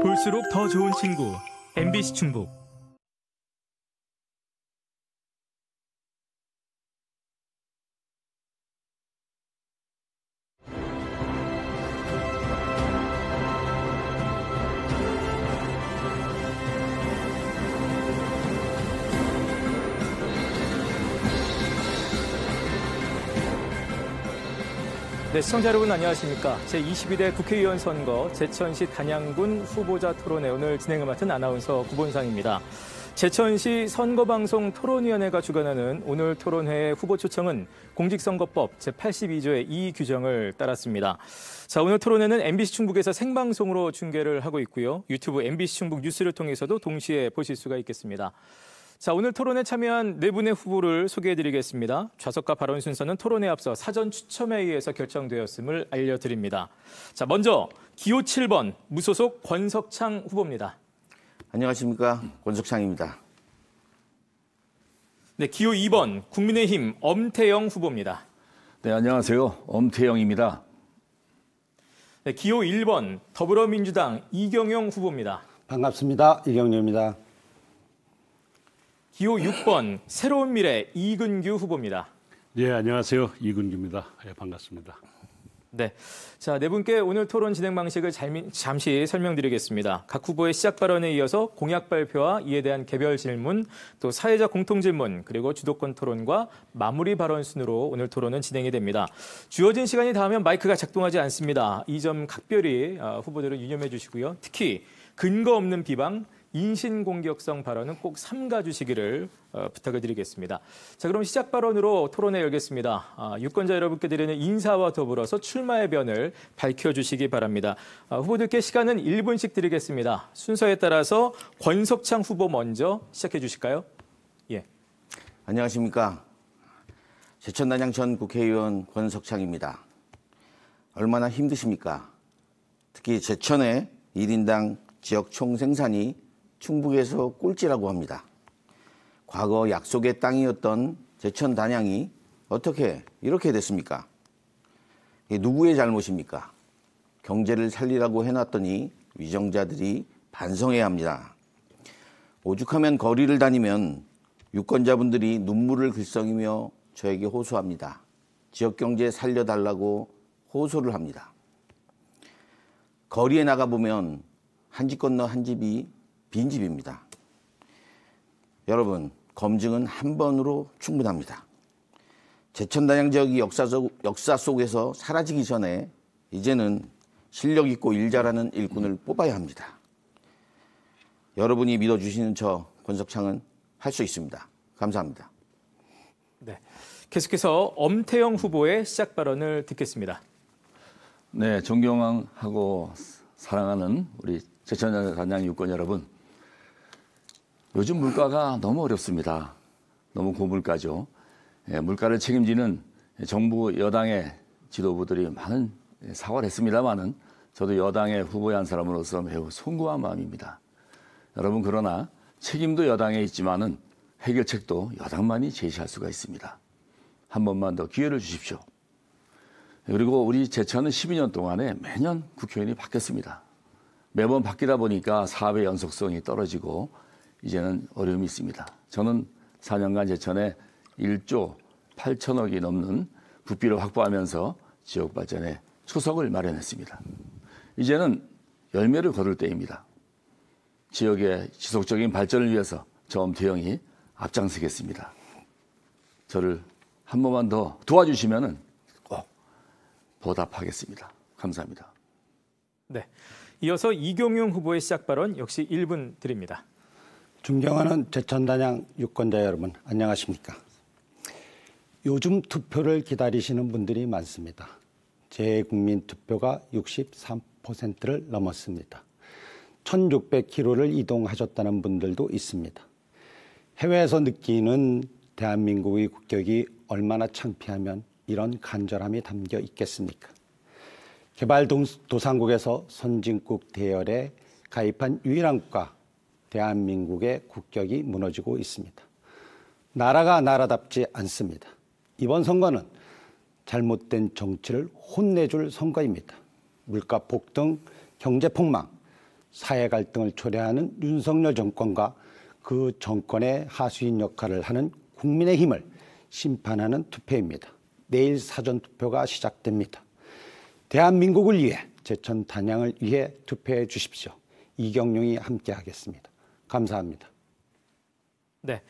볼수록 더 좋은 친구 MBC 충북. 네, 시청자 여러분 안녕하십니까. 제22대 국회의원 선거 제천시 단양군 후보자 토론회 오늘 진행을 맡은 아나운서 구본상입니다. 제천시 선거방송 토론위원회가 주관하는 오늘 토론회의 후보 초청은 공직선거법 제82조의 2 규정을 따랐습니다. 자, 오늘 토론회는 MBC 충북에서 생방송으로 중계를 하고 있고요. 유튜브 MBC 충북 뉴스를 통해서도 동시에 보실 수가 있겠습니다. 자, 오늘 토론에 참여한 네 분의 후보를 소개해드리겠습니다. 좌석과 발언 순서는 토론에 앞서 사전 추첨에 의해서 결정되었음을 알려드립니다. 자, 먼저 기호 7번 무소속 권석창 후보입니다. 안녕하십니까, 권석창입니다. 네, 기호 2번 국민의힘 엄태영 후보입니다. 네, 안녕하세요. 엄태영입니다. 네, 기호 1번 더불어민주당 이경영 후보입니다. 반갑습니다. 이경영입니다. 기호 6번 새로운 미래 이근규 후보입니다. 네, 안녕하세요. 이근규입니다. 네, 반갑습니다. 네, 자, 네 분께 오늘 토론 진행 방식을 잠시 설명드리겠습니다. 각 후보의 시작 발언에 이어서 공약 발표와 이에 대한 개별 질문, 또 사회적 공통 질문, 그리고 주도권 토론과 마무리 발언 순으로 오늘 토론은 진행이 됩니다. 주어진 시간이 닿으면 마이크가 작동하지 않습니다. 이 점 각별히 후보들은 유념해 주시고요. 특히 근거 없는 비방, 인신공격성 발언은 꼭 삼가 주시기를 부탁을 드리겠습니다. 자, 그럼 시작 발언으로 토론회 열겠습니다. 유권자 여러분께 드리는 인사와 더불어서 출마의 변을 밝혀주시기 바랍니다. 후보들께 시간은 1분씩 드리겠습니다. 순서에 따라서 권석창 후보 먼저 시작해 주실까요? 예. 안녕하십니까. 제천 단양 전 국회의원 권석창입니다. 얼마나 힘드십니까? 특히 제천의 1인당 지역 총생산이 충북에서 꼴찌라고 합니다. 과거 약속의 땅이었던 제천 단양이 어떻게 이렇게 됐습니까? 이게 누구의 잘못입니까? 경제를 살리라고 해놨더니 위정자들이 반성해야 합니다. 오죽하면 거리를 다니면 유권자분들이 눈물을 글썽이며 저에게 호소합니다. 지역경제 살려달라고 호소를 합니다. 거리에 나가보면 한 집 건너 한 집이 빈집입니다. 여러분, 검증은 한 번으로 충분합니다. 제천 단양 지역이 역사 속에서 사라지기 전에 이제는 실력 있고 일 잘하는 일꾼을 뽑아야 합니다. 여러분이 믿어주시는 저 권석창은 할 수 있습니다. 감사합니다. 네, 계속해서 엄태영 후보의 시작 발언을 듣겠습니다. 네, 존경하고 사랑하는 우리 제천 단양 유권 여러분. 요즘 물가가 너무 어렵습니다. 너무 고물가죠. 물가를 책임지는 정부 여당의 지도부들이 많은 사과를 했습니다만은 저도 여당의 후보의 한 사람으로서 매우 송구한 마음입니다. 여러분, 그러나 책임도 여당에 있지만은 해결책도 여당만이 제시할 수가 있습니다. 한 번만 더 기회를 주십시오. 그리고 우리 제천은 12년 동안에 매년 국회의원이 바뀌었습니다. 매번 바뀌다 보니까 사업의 연속성이 떨어지고 이제는 어려움이 있습니다. 저는 4년간 제천에 1조 8천억이 넘는 국비를 확보하면서 지역 발전에 초석을 마련했습니다. 이제는 열매를 거둘 때입니다. 지역의 지속적인 발전을 위해서 저 엄태영이 앞장서겠습니다. 저를 한 번만 더 도와주시면 꼭 보답하겠습니다. 감사합니다. 네, 이어서 이경용 후보의 시작 발언 역시 1분 드립니다. 존경하는 제천 단양 유권자 여러분, 안녕하십니까. 요즘 투표를 기다리시는 분들이 많습니다. 재국민 투표가 63%를 넘었습니다. 1600km를 이동하셨다는 분들도 있습니다. 해외에서 느끼는 대한민국의 국격이 얼마나 창피하면 이런 간절함이 담겨 있겠습니까? 개발도상국에서 선진국 대열에 가입한 유일한 국가, 대한민국의 국격이 무너지고 있습니다. 나라가 나라답지 않습니다. 이번 선거는 잘못된 정치를 혼내줄 선거입니다. 물가 폭등, 경제 폭망, 사회 갈등을 초래하는 윤석열 정권과 그 정권의 하수인 역할을 하는 국민의힘을 심판하는 투표입니다. 내일 사전투표가 시작됩니다. 대한민국을 위해, 제천 단양을 위해 투표해 주십시오. 이경룡이 함께하겠습니다. 감사합니다. 네,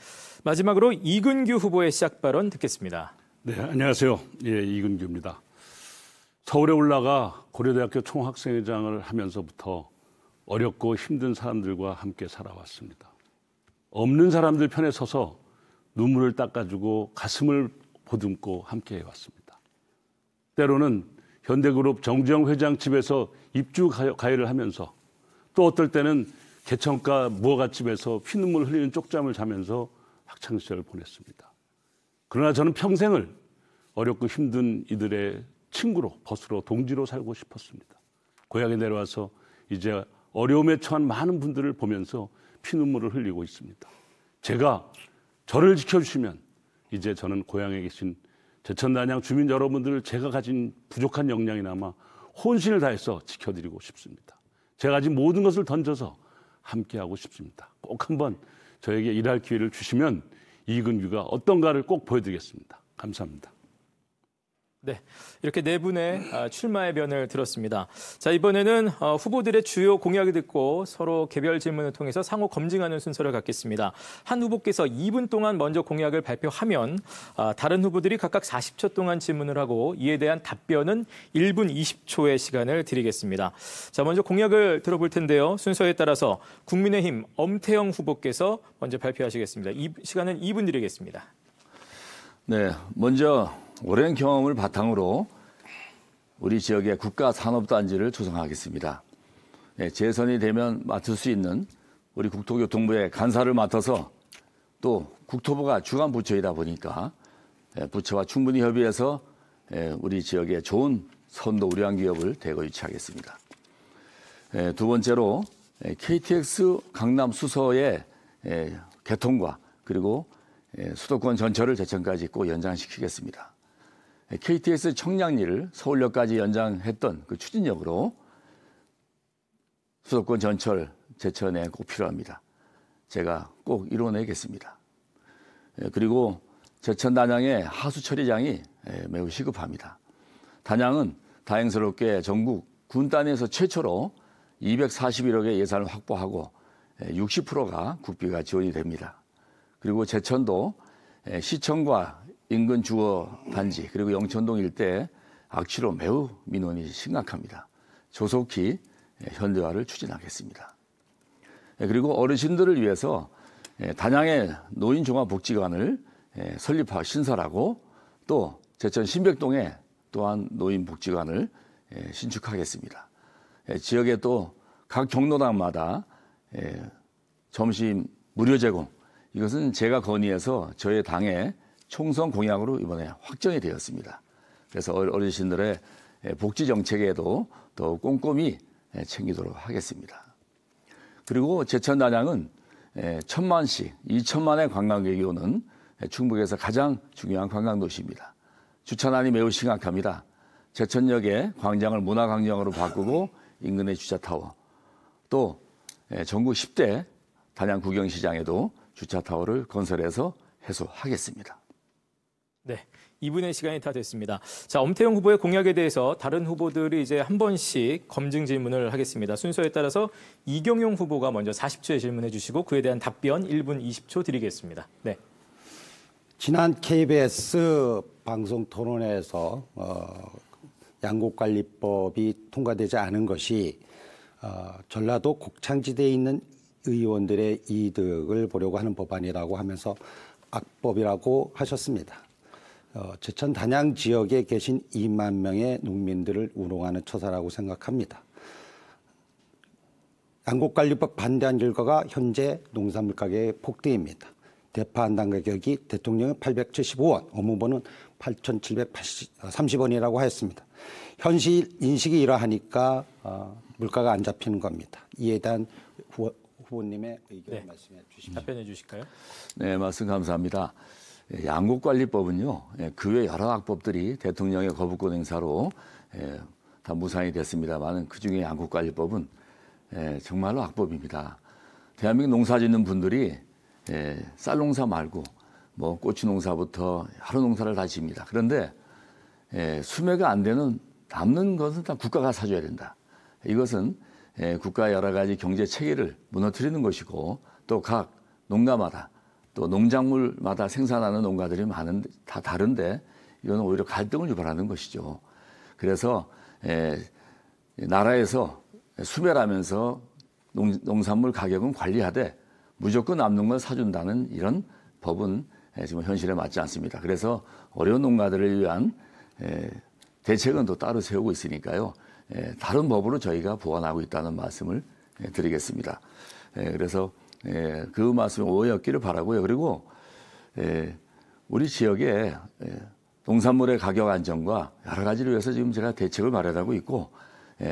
마지막으로 이근규 후보의 시작 발언 듣겠습니다. 네, 안녕하세요. 예, 이근규입니다. 서울에 올라가 고려대학교 총학생회장을 하면서부터 어렵고 힘든 사람들과 함께 살아왔습니다. 없는 사람들 편에 서서 눈물을 닦아주고 가슴을 보듬고 함께 해왔습니다. 때로는 현대그룹 정주영 회장 집에서 입주 가해를 하면서 또 어떨 때는 개천가 무허가집에서 피눈물 흘리는 쪽잠을 자면서 학창시절을 보냈습니다. 그러나 저는 평생을 어렵고 힘든 이들의 친구로, 벗으로, 동지로 살고 싶었습니다. 고향에 내려와서 이제 어려움에 처한 많은 분들을 보면서 피눈물을 흘리고 있습니다. 제가 저를 지켜주시면 이제 저는 고향에 계신 제천 단양 주민 여러분들을 제가 가진 부족한 역량이나마 혼신을 다해서 지켜드리고 싶습니다. 제가 가진 모든 것을 던져서 함께하고 싶습니다. 꼭 한번 저에게 일할 기회를 주시면 이근규가 어떤가를 꼭 보여드리겠습니다. 감사합니다. 네, 이렇게 네 분의 출마의 변을 들었습니다. 자, 이번에는 후보들의 주요 공약을 듣고 서로 개별 질문을 통해서 상호 검증하는 순서를 갖겠습니다. 한 후보께서 2분 동안 먼저 공약을 발표하면 다른 후보들이 각각 40초 동안 질문을 하고 이에 대한 답변은 1분 20초의 시간을 드리겠습니다. 자, 먼저 공약을 들어볼 텐데요. 순서에 따라서 국민의힘 엄태영 후보께서 먼저 발표하시겠습니다. 이 시간은 2분 드리겠습니다. 네, 먼저 오랜 경험을 바탕으로 우리 지역의 국가산업단지를 조성하겠습니다. 네, 재선이 되면 맡을 수 있는 우리 국토교통부의 간사를 맡아서 또 국토부가 주관 부처이다 보니까 부처와 충분히 협의해서 우리 지역에 좋은 선도 우량 기업을 대거 유치하겠습니다. 두 번째로 KTX 강남 수서의 개통과 그리고 수도권 전철을 제천까지 꼭 연장시키겠습니다. KTX 청량리를 서울역까지 연장했던 그 추진력으로 수도권 전철 제천에 꼭 필요합니다. 제가 꼭 이뤄내겠습니다. 그리고 제천 단양의 하수 처리장이 매우 시급합니다. 단양은 다행스럽게 전국 군 단위에서 최초로 241억의 예산을 확보하고 60%가 국비가 지원이 됩니다. 그리고 제천도 시청과 인근 주거 단지 그리고 영천동 일대 악취로 매우 민원이 심각합니다. 조속히 현대화를 추진하겠습니다. 그리고 어르신들을 위해서 단양의 노인종합복지관을 설립하고 신설하고 또 제천 신백동에 또한 노인복지관을 신축하겠습니다. 지역에 또 각 경로당마다 점심 무료 제공, 이것은 제가 건의해서 저의 당의 총선 공약으로 이번에 확정이 되었습니다. 그래서 어르신들의 복지 정책에도 더 꼼꼼히 챙기도록 하겠습니다. 그리고 제천 단양은 1,000만씩 2천만의 관광객이 오는 충북에서 가장 중요한 관광도시입니다. 주차난이 매우 심각합니다. 제천역의 광장을 문화광장으로 바꾸고 인근의 주차타워, 또 전국 10대 단양 구경시장에도 주차타워를 건설해서 해소하겠습니다. 네, 2분의 시간이 다 됐습니다. 자, 엄태영 후보의 공약에 대해서 다른 후보들이 이제 한 번씩 검증 질문을 하겠습니다. 순서에 따라서 이경용 후보가 먼저 40초의 질문해 주시고 그에 대한 답변 1분 20초 드리겠습니다. 네. 지난 KBS 방송 토론회에서 양곡관리법이 통과되지 않은 것이 전라도 곡창지대에 있는 의원들의 이득을 보려고 하는 법안이라고 하면서 악법이라고 하셨습니다. 제천 단양 지역에 계신 2만 명의 농민들을 우롱하는 처사라고 생각합니다. 양곡관리법 반대한 결과가 현재 농산물 가격의 폭등입니다. 대파 한 당 가격이 대통령은 875원, 어무보는 8,730원이라고 하였습니다. 현실 인식이 이러하니까 물가가 안 잡히는 겁니다. 이에 대한 후보님의 의견 말씀해 주십시오. 답변해 주실까요? 네, 말씀 감사합니다. 양곡관리법은요, 그 외 여러 악법들이 대통령의 거부권 행사로 다 무산이 됐습니다만 그중에 양곡관리법은 정말로 악법입니다. 대한민국 농사 짓는 분들이 쌀 농사 말고 뭐 고추 농사부터 여러 농사를 다 지입니다. 그런데 수매가 안 되는 남는 것은 다 국가가 사줘야 된다. 이것은 국가의 여러 가지 경제 체계를 무너뜨리는 것이고 또 각 농가마다 또 농작물마다 생산하는 농가들이 다 다른데 이건 오히려 갈등을 유발하는 것이죠. 그래서 나라에서 수매라면서 농산물 가격은 관리하되 무조건 남는 걸 사준다는 이런 법은 지금 현실에 맞지 않습니다. 그래서 어려운 농가들을 위한 대책은 또 따로 세우고 있으니까요. 다른 법으로 저희가 보완하고 있다는 말씀을 드리겠습니다. 그래서 그 말씀이 오해 없기를 바라고요. 그리고 우리 지역에 농산물의 가격 안정과 여러 가지를 위해서 지금 제가 대책을 마련하고 있고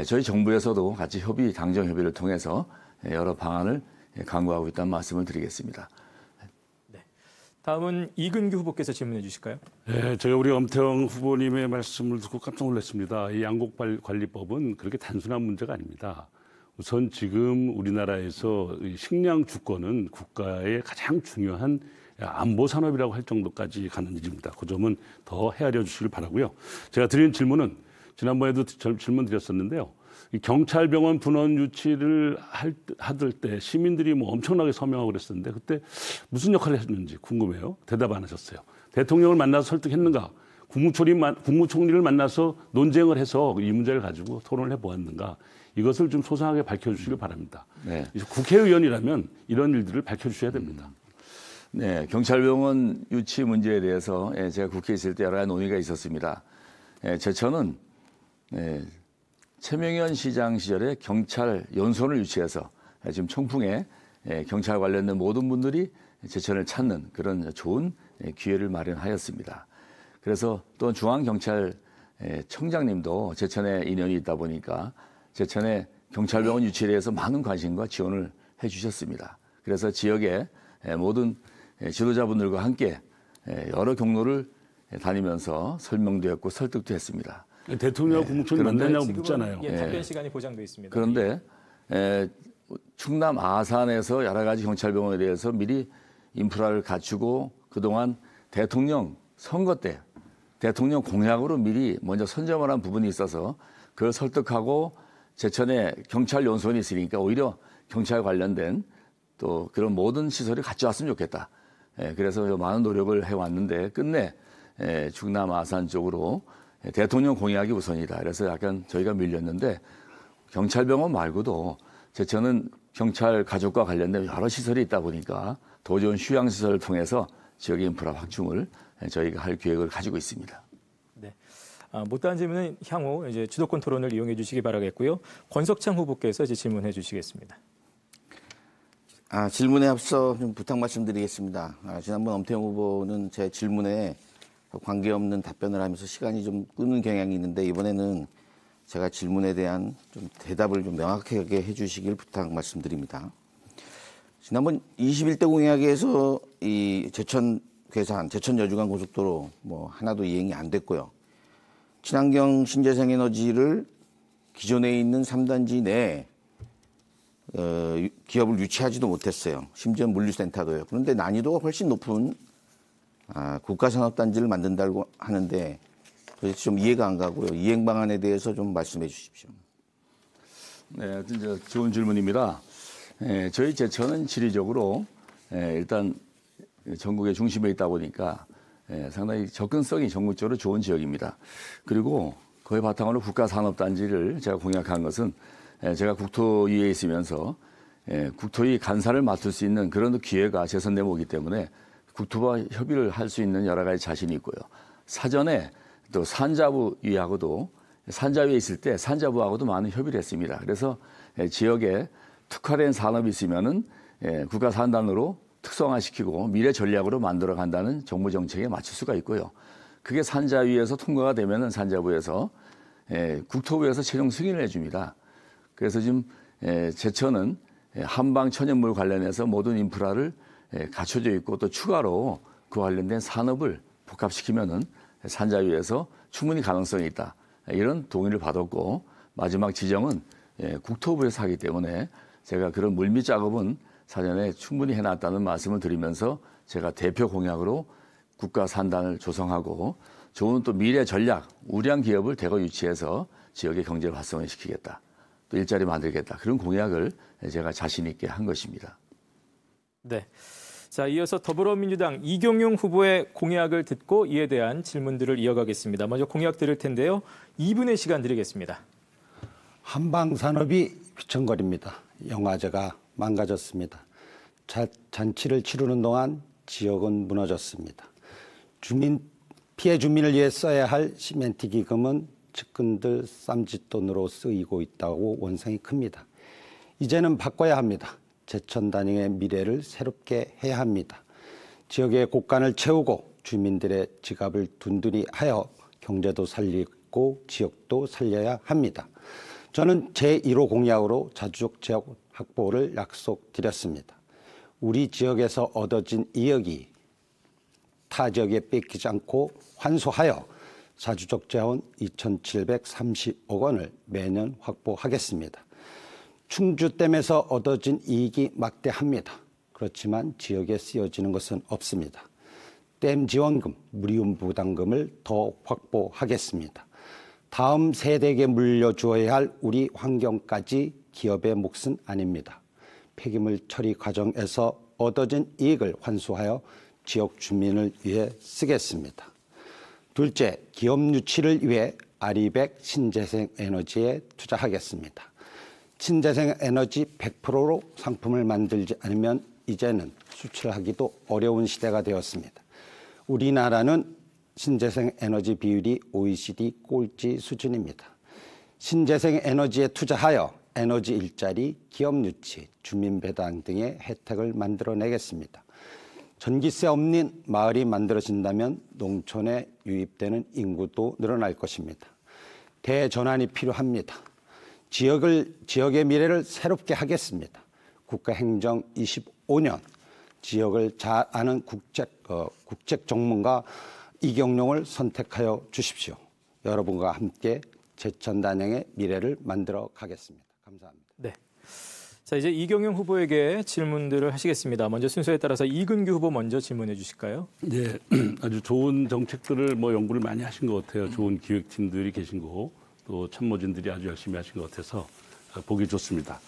저희 정부에서도 같이 당정 협의를 통해서 여러 방안을 강구하고 있다는 말씀을 드리겠습니다. 다음은 이근규 후보께서 질문해 주실까요? 네, 제가 우리 엄태영 후보님의 말씀을 듣고 깜짝 놀랐습니다. 이 양곡관리법은 그렇게 단순한 문제가 아닙니다. 우선 지금 우리나라에서 식량 주권은 국가의 가장 중요한 안보 산업이라고 할 정도까지 가는 일입니다. 그 점은 더 헤아려 주시길 바라고요. 제가 드린 질문은 지난번에도 질문 드렸었는데요. 이 경찰병원 분원 유치를 하들 때 시민들이 뭐 엄청나게 서명하고 그랬었는데 그때 무슨 역할을 했는지 궁금해요. 대답 안 하셨어요. 대통령을 만나서 설득했는가? 국무총리를 만나서 논쟁을 해서 이 문제를 가지고 토론을 해보았는가? 이것을 좀 소상하게 밝혀주시길 바랍니다. 네. 국회의원이라면 이런 일들을 밝혀주셔야 됩니다. 네, 경찰병원 유치 문제에 대해서 제가 국회에 있을 때 여러 가지 논의가 있었습니다. 저는 최명현 시장 시절에 경찰 연수원을 유치해서 지금 청풍에 경찰 관련된 모든 분들이 제천을 찾는 그런 좋은 기회를 마련하였습니다. 그래서 또 중앙경찰청장님도 제천에 인연이 있다 보니까 제천에 경찰병원 유치에 대해서 많은 관심과 지원을 해주셨습니다. 그래서 지역의 모든 지도자분들과 함께 여러 경로를 다니면서 설명도 했고 설득도 했습니다. 대통령 국무총리 만나냐고 묻잖아요. 답변 시간이 보장돼 있습니다. 그런데 충남 아산에서 여러 가지 경찰병원에 대해서 미리 인프라를 갖추고 그동안 대통령 선거 때 대통령 공약으로 미리 먼저 선점을 한 부분이 있어서 그걸 설득하고 제천에 경찰 연수원이 있으니까 오히려 경찰 관련된 또 그런 모든 시설이 갖춰왔으면 좋겠다. 그래서 많은 노력을 해왔는데 끝내 충남 아산 쪽으로 대통령 공약이 우선이다. 그래서 약간 저희가 밀렸는데 경찰병원 말고도 제천은 경찰 가족과 관련된 여러 시설이 있다 보니까 더 좋은 휴양시설을 통해서 지역의 인프라 확충을 저희가 할 계획을 가지고 있습니다. 네. 못다한 질문은 향후 이제 주도권 토론을 이용해 주시기 바라겠고요. 권석창 후보께서 이제 질문해 주시겠습니다. 질문에 앞서 좀 부탁 말씀드리겠습니다. 지난번 엄태영 후보는 제 질문에 관계없는 답변을 하면서 시간이 좀 끄는 경향이 있는데 이번에는 제가 질문에 대한 좀 대답을 좀 명확하게 해주시길 부탁 말씀드립니다. 지난번 21대 공약에서 이 제천 괴산, 제천 여주간 고속도로 뭐 하나도 이행이 안 됐고요. 친환경 신재생 에너지를 기존에 있는 3단지 내에 기업을 유치하지도 못했어요. 심지어 물류센터도요. 그런데 난이도가 훨씬 높은 국가산업단지를 만든다고 하는데 도대체 좀 이해가 안 가고요. 이행 방안에 대해서 좀 말씀해 주십시오. 네, 좋은 질문입니다. 저희 제천은 지리적으로 일단 전국의 중심에 있다 보니까 상당히 접근성이 전국적으로 좋은 지역입니다. 그리고 그에 바탕으로 국가산업단지를 제가 공약한 것은 제가 국토위에 있으면서 국토위 간사를 맡을 수 있는 그런 기회가 제선되면 오기 때문에 국토부와 협의를 할 수 있는 여러 가지 자신이 있고요. 사전에 또 산자부위하고도 산자위에 있을 때 산자부하고도 많은 협의를 했습니다. 그래서 지역에 특화된 산업이 있으면은 국가산단으로 특성화시키고 미래 전략으로 만들어 간다는 정부 정책에 맞출 수가 있고요. 그게 산자위에서 통과가 되면은 산자부에서 국토부에서 최종 승인을 해줍니다. 그래서 지금 제천은 한방 천연물 관련해서 모든 인프라를 갖춰져 있고 또 추가로 그 관련된 산업을 복합시키면은 산자위에서 충분히 가능성이 있다. 이런 동의를 받았고 마지막 지정은 국토부에서 하기 때문에 제가 그런 물밑 작업은 사전에 충분히 해놨다는 말씀을 드리면서 제가 대표 공약으로 국가 산단을 조성하고 좋은 또 미래 전략, 우량 기업을 대거 유치해서 지역의 경제를 활성화시키겠다. 또 일자리 만들겠다. 그런 공약을 제가 자신 있게 한 것입니다. 네. 자, 이어서 더불어민주당 이경용 후보의 공약을 듣고 이에 대한 질문들을 이어가겠습니다. 먼저 공약 드릴 텐데요. 2분의 시간 드리겠습니다. 한방산업이 휘청거립니다. 영화제가 망가졌습니다. 잔치를 치르는 동안 지역은 무너졌습니다. 피해 주민을 위해 써야 할 시멘트 기금은 측근들 쌈짓돈으로 쓰이고 있다고 원성이 큽니다. 이제는 바꿔야 합니다. 제천 단영의 미래를 새롭게 해야 합니다. 지역의 곳간을 채우고 주민들의 지갑을 둔둔히 하여 경제도 살리고 지역도 살려야 합니다. 저는 제1호 공약으로 자주적 지역 확보를 약속드렸습니다. 우리 지역에서 얻어진 이익이 타 지역에 뺏기지 않고 환수하여 자주적 자원 2,730억 원을 매년 확보하겠습니다. 충주댐에서 얻어진 이익이 막대합니다. 그렇지만 지역에 쓰여지는 것은 없습니다. 댐 지원금, 무리움 부담금을 더 확보하겠습니다. 다음 세대에게 물려주어야 할 우리 환경까지 기업의 몫은 아닙니다. 폐기물 처리 과정에서 얻어진 이익을 환수하여 지역 주민을 위해 쓰겠습니다. 둘째, 기업 유치를 위해 아리백 신재생 에너지에 투자하겠습니다. 신재생 에너지 100%로 상품을 만들지 않으면 이제는 수출하기도 어려운 시대가 되었습니다. 우리나라는 신재생 에너지 비율이 OECD 꼴찌 수준입니다. 신재생 에너지에 투자하여 에너지 일자리, 기업 유치, 주민 배당 등의 혜택을 만들어내겠습니다. 전기세 없는 마을이 만들어진다면 농촌에 유입되는 인구도 늘어날 것입니다. 대전환이 필요합니다. 지역의 미래를 새롭게 하겠습니다. 국가행정 25년 지역을 잘 아는 국책 전문가 이경용을 선택하여 주십시오. 여러분과 함께 제천 단영의 미래를 만들어 가겠습니다. 감사합니다. 네. 자, 이제 이경용 후보에게 질문들을 하시겠습니다. 먼저 순서에 따라서 이근규 후보 먼저 질문해 주실까요? 네, 아주 좋은 정책들을 연구를 많이 하신 것 같아요. 좋은 기획팀들이 계신 거고 또 참모진들이 아주 열심히 하신 것 같아서 보기 좋습니다.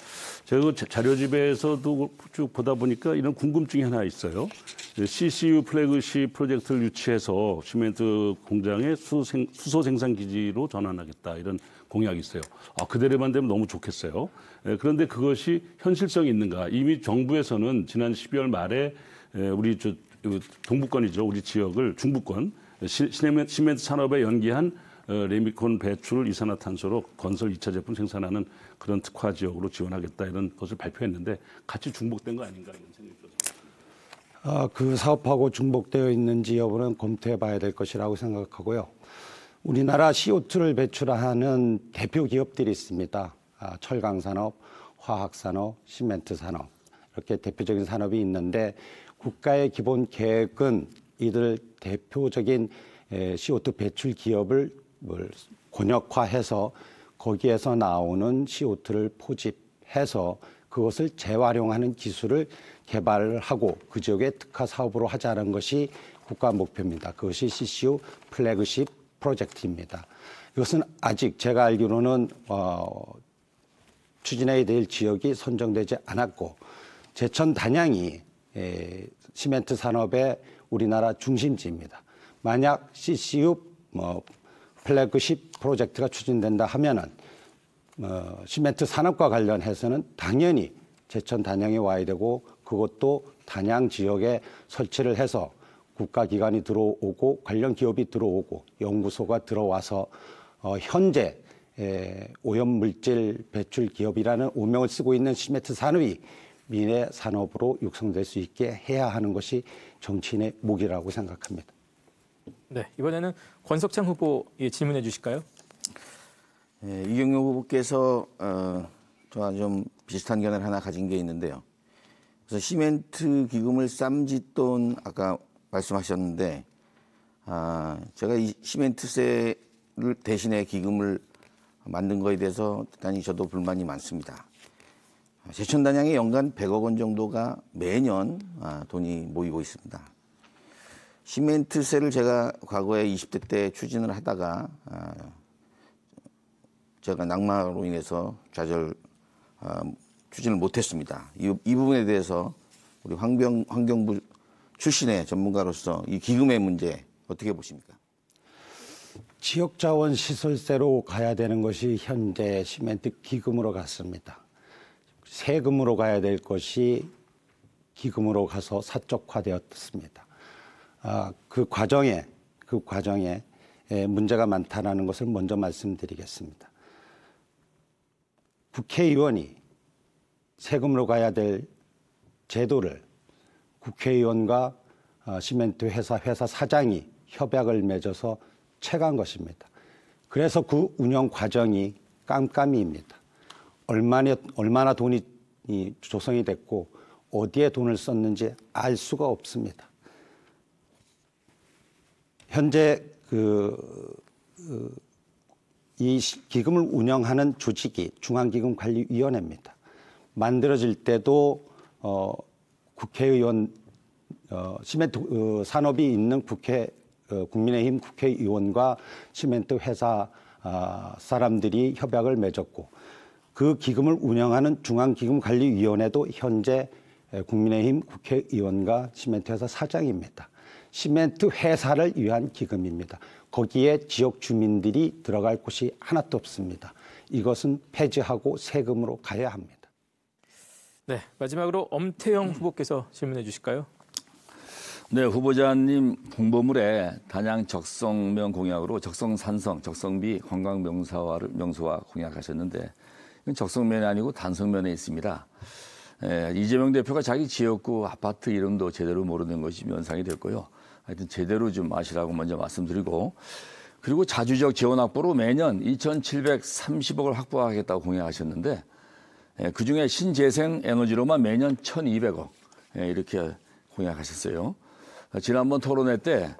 제가 그 자료집에서도 쭉 보다 보니까 이런 궁금증이 하나 있어요. CCU 플래그십 프로젝트를 유치해서 시멘트 공장의 수소 생산 기지로 전환하겠다 이런 공약이 있어요. 그대로만 되면 너무 좋겠어요. 그런데 그것이 현실성이 있는가? 이미 정부에서는 지난 12월 말에 우리 동부권이죠. 우리 지역을 중부권 시멘트 산업에 연기한 레미콘 배출 이산화탄소로 건설 2차 제품 생산하는 그런 특화 지역으로 지원하겠다 이런 것을 발표했는데 같이 중복된 거 아닌가 이런 생각이 들어요. 그 사업하고 중복되어 있는지 여부는 검토해 봐야 될 것이라고 생각하고요. 우리나라 CO2를 배출하는 대표 기업들이 있습니다. 철강산업, 화학산업, 시멘트산업 이렇게 대표적인 산업이 있는데 국가의 기본 계획은 이들 대표적인 CO2 배출 기업을 권역화해서 거기에서 나오는 CO2를 포집해서 그것을 재활용하는 기술을 개발하고 그 지역의 특화 사업으로 하자는 것이 국가 목표입니다. 그것이 CCU 플래그십 프로젝트입니다. 이것은 아직 제가 알기로는 추진해야 될 지역이 선정되지 않았고 제천 단양이 시멘트 산업의 우리나라 중심지입니다. 만약 CCU 플래그십 프로젝트가 추진된다 하면은 시멘트 산업과 관련해서는 당연히 제천 단양에 와야 되고 그것도 단양 지역에 설치를 해서 국가기관이 들어오고 관련 기업이 들어오고 연구소가 들어와서 현재 오염물질 배출 기업이라는 오명을 쓰고 있는 시멘트 산업이 미래 산업으로 육성될 수 있게 해야 하는 것이 정치인의 목이라고 생각합니다. 네, 이번에는 권석창 후보 질문해 주실까요? 네, 이경용 후보께서 저와 좀 비슷한 견해를 하나 가진 게 있는데요. 그래서 시멘트 기금을 쌈짓돈 아까 말씀하셨는데 제가 이 시멘트세를 대신에 기금을 만든 거에 대해서 대단히 저도 불만이 많습니다. 제천단양에 연간 100억 원 정도가 매년 돈이 모이고 있습니다. 시멘트세를 제가 과거에 20대 때 추진을 하다가 제가 낙마로 인해서 추진을 못했습니다. 이 부분에 대해서 우리 환경부 출신의 전문가로서 이 기금의 문제 어떻게 보십니까? 지역자원 시설세로 가야 되는 것이 현재 시멘트 기금으로 갔습니다. 세금으로 가야 될 것이 기금으로 가서 사적화되었습니다. 그 과정에 문제가 많다는 것을 먼저 말씀드리겠습니다. 국회의원이 세금으로 가야 될 제도를 국회의원과 시멘트 회사 사장이 협약을 맺어서 채간 것입니다. 그래서 그 운영 과정이 깜깜이입니다. 얼마나 돈이 조성이 됐고 어디에 돈을 썼는지 알 수가 없습니다. 현재 이 기금을 운영하는 조직이 중앙기금관리위원회입니다. 만들어질 때도 국회의원 시멘트 산업이 있는 국민의힘 국회의원과 시멘트 회사 사람들이 협약을 맺었고 그 기금을 운영하는 중앙기금관리위원회도 현재 국민의힘 국회의원과 시멘트 회사 사장입니다. 시멘트 회사를 위한 기금입니다. 거기에 지역 주민들이 들어갈 곳이 하나도 없습니다. 이것은 폐지하고 세금으로 가야 합니다. 네, 마지막으로 엄태영 후보께서 질문해 주실까요? 네, 후보자님 공보물에 단양 적성면 공약으로 적성산성, 적성비 관광 명소화 공약하셨는데 이건 적성면이 아니고 단성면에 있습니다. 이재명 대표가 자기 지역구 아파트 이름도 제대로 모르는 것이 면상이 됐고요. 하여튼 제대로 좀 아시라고 먼저 말씀드리고 그리고 자주적 지원 확보로 매년 2,730억을 확보하겠다고 공약하셨는데 그중에 신재생 에너지로만 매년 1,200억 이렇게 공약하셨어요. 지난번 토론회 때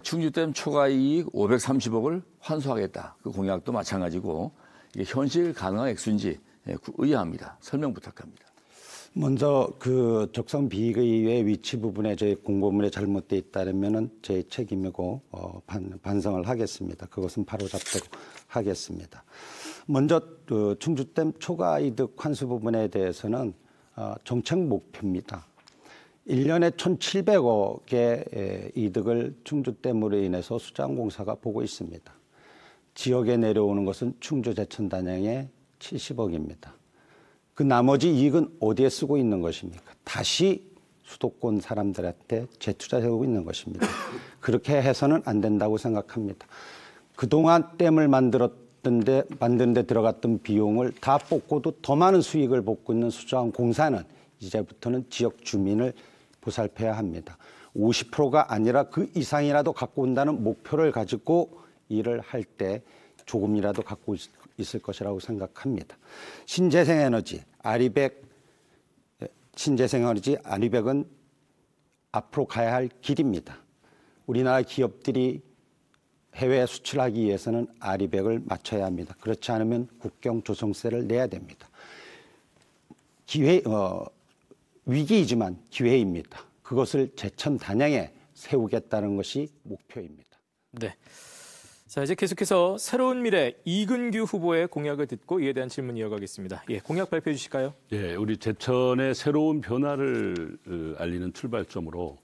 충주댐 초과이익 530억을 환수하겠다. 그 공약도 마찬가지고 이게 현실 가능한 액수인지 의아합니다. 설명 부탁합니다. 먼저 그 적성 비의의 위치 부분에 저희 공보물에 잘못돼 있다면은 제 책임이고 반성을 하겠습니다. 그것은 바로잡도록 하겠습니다. 먼저 그 충주댐 초과이득 환수 부분에 대해서는 정책 목표입니다. 1년에 1,700억의 이득을 충주댐으로 인해서 수자원공사가 보고 있습니다. 지역에 내려오는 것은 충주 제천 단양의 70억입니다. 그 나머지 이익은 어디에 쓰고 있는 것입니까? 다시 수도권 사람들한테 재투자하고 있는 것입니다. 그렇게 해서는 안 된다고 생각합니다. 그동안 댐을 만드는데 들어갔던 비용을 다 뽑고도 더 많은 수익을 뽑고 있는 수자원공사는 이제부터는 지역 주민을 보살펴야 합니다. 50%가 아니라 그 이상이라도 갖고 온다는 목표를 가지고 일을 할 때 조금이라도 갖고 있을 것이라고 생각합니다. 신재생에너지 아리백은 앞으로 가야 할 길입니다. 우리나라 기업들이 해외에 수출하기 위해서는 아리백을 맞춰야 합니다. 그렇지 않으면 국경 조성세를 내야 됩니다. 위기이지만 기회입니다. 그것을 제천 단양에 세우겠다는 것이 목표입니다. 네. 자, 이제 계속해서 새로운 미래 이근규 후보의 공약을 듣고 이에 대한 질문 이어가겠습니다. 예, 공약 발표해 주실까요? 예, 우리 제천의 새로운 변화를 알리는 출발점으로